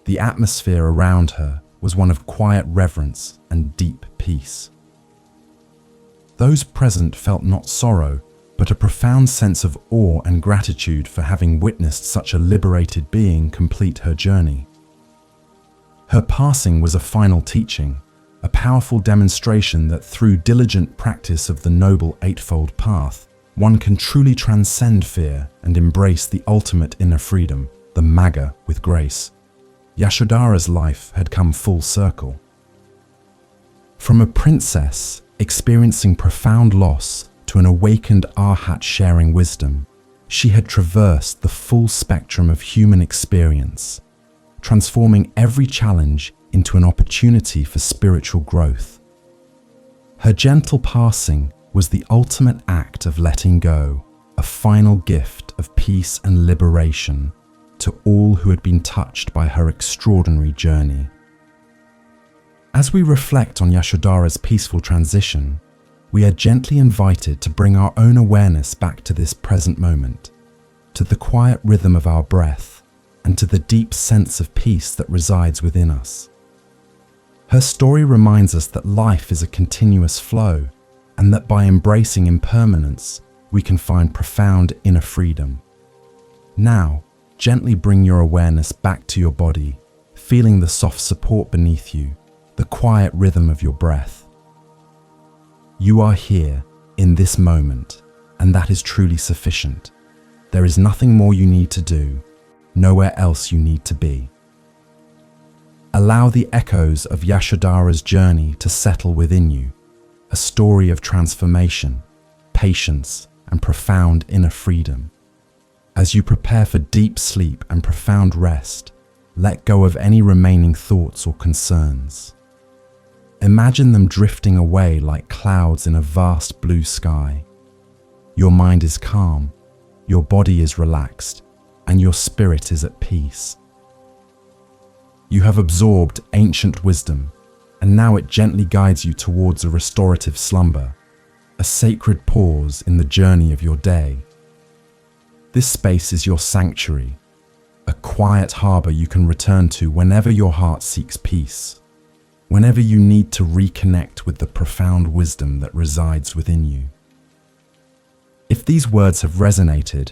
The atmosphere around her was one of quiet reverence and deep peace. Those present felt not sorrow, but a profound sense of awe and gratitude for having witnessed such a liberated being complete her journey. Her passing was a final teaching, a powerful demonstration that through diligent practice of the Noble Eightfold Path, one can truly transcend fear and embrace the ultimate inner freedom, the Magga, with grace. Yashodhara's life had come full circle. From a princess experiencing profound loss to an awakened arhat sharing wisdom, she had traversed the full spectrum of human experience, transforming every challenge into an opportunity for spiritual growth. Her gentle passing was the ultimate act of letting go, a final gift of peace and liberation to all who had been touched by her extraordinary journey. As we reflect on Yashodhara's peaceful transition, we are gently invited to bring our own awareness back to this present moment, to the quiet rhythm of our breath, and to the deep sense of peace that resides within us. Her story reminds us that life is a continuous flow, and that by embracing impermanence, we can find profound inner freedom. Now, gently bring your awareness back to your body, feeling the soft support beneath you, the quiet rhythm of your breath. You are here, in this moment, and that is truly sufficient. There is nothing more you need to do, nowhere else you need to be. Allow the echoes of Yashodhara's journey to settle within you, a story of transformation, patience, and profound inner freedom. As you prepare for deep sleep and profound rest, let go of any remaining thoughts or concerns. Imagine them drifting away like clouds in a vast blue sky. Your mind is calm, your body is relaxed, and your spirit is at peace. You have absorbed ancient wisdom, and now it gently guides you towards a restorative slumber, a sacred pause in the journey of your day. This space is your sanctuary, a quiet harbor you can return to whenever your heart seeks peace, whenever you need to reconnect with the profound wisdom that resides within you. If these words have resonated,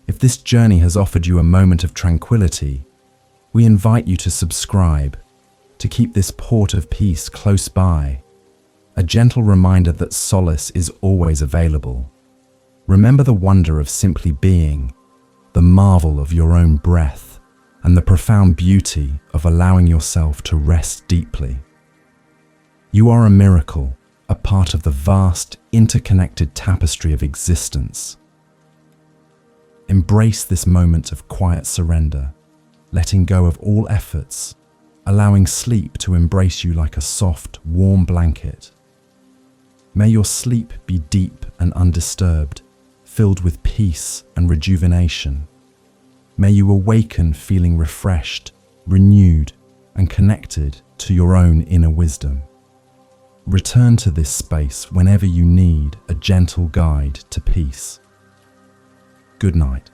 if this journey has offered you a moment of tranquility, we invite you to subscribe, to keep this port of peace close by, a gentle reminder that solace is always available. Remember the wonder of simply being, the marvel of your own breath, and the profound beauty of allowing yourself to rest deeply. You are a miracle, a part of the vast, interconnected tapestry of existence. Embrace this moment of quiet surrender, letting go of all efforts, allowing sleep to embrace you like a soft, warm blanket. May your sleep be deep and undisturbed, filled with peace and rejuvenation. May you awaken feeling refreshed, renewed, and connected to your own inner wisdom. Return to this space whenever you need a gentle guide to peace. Good night.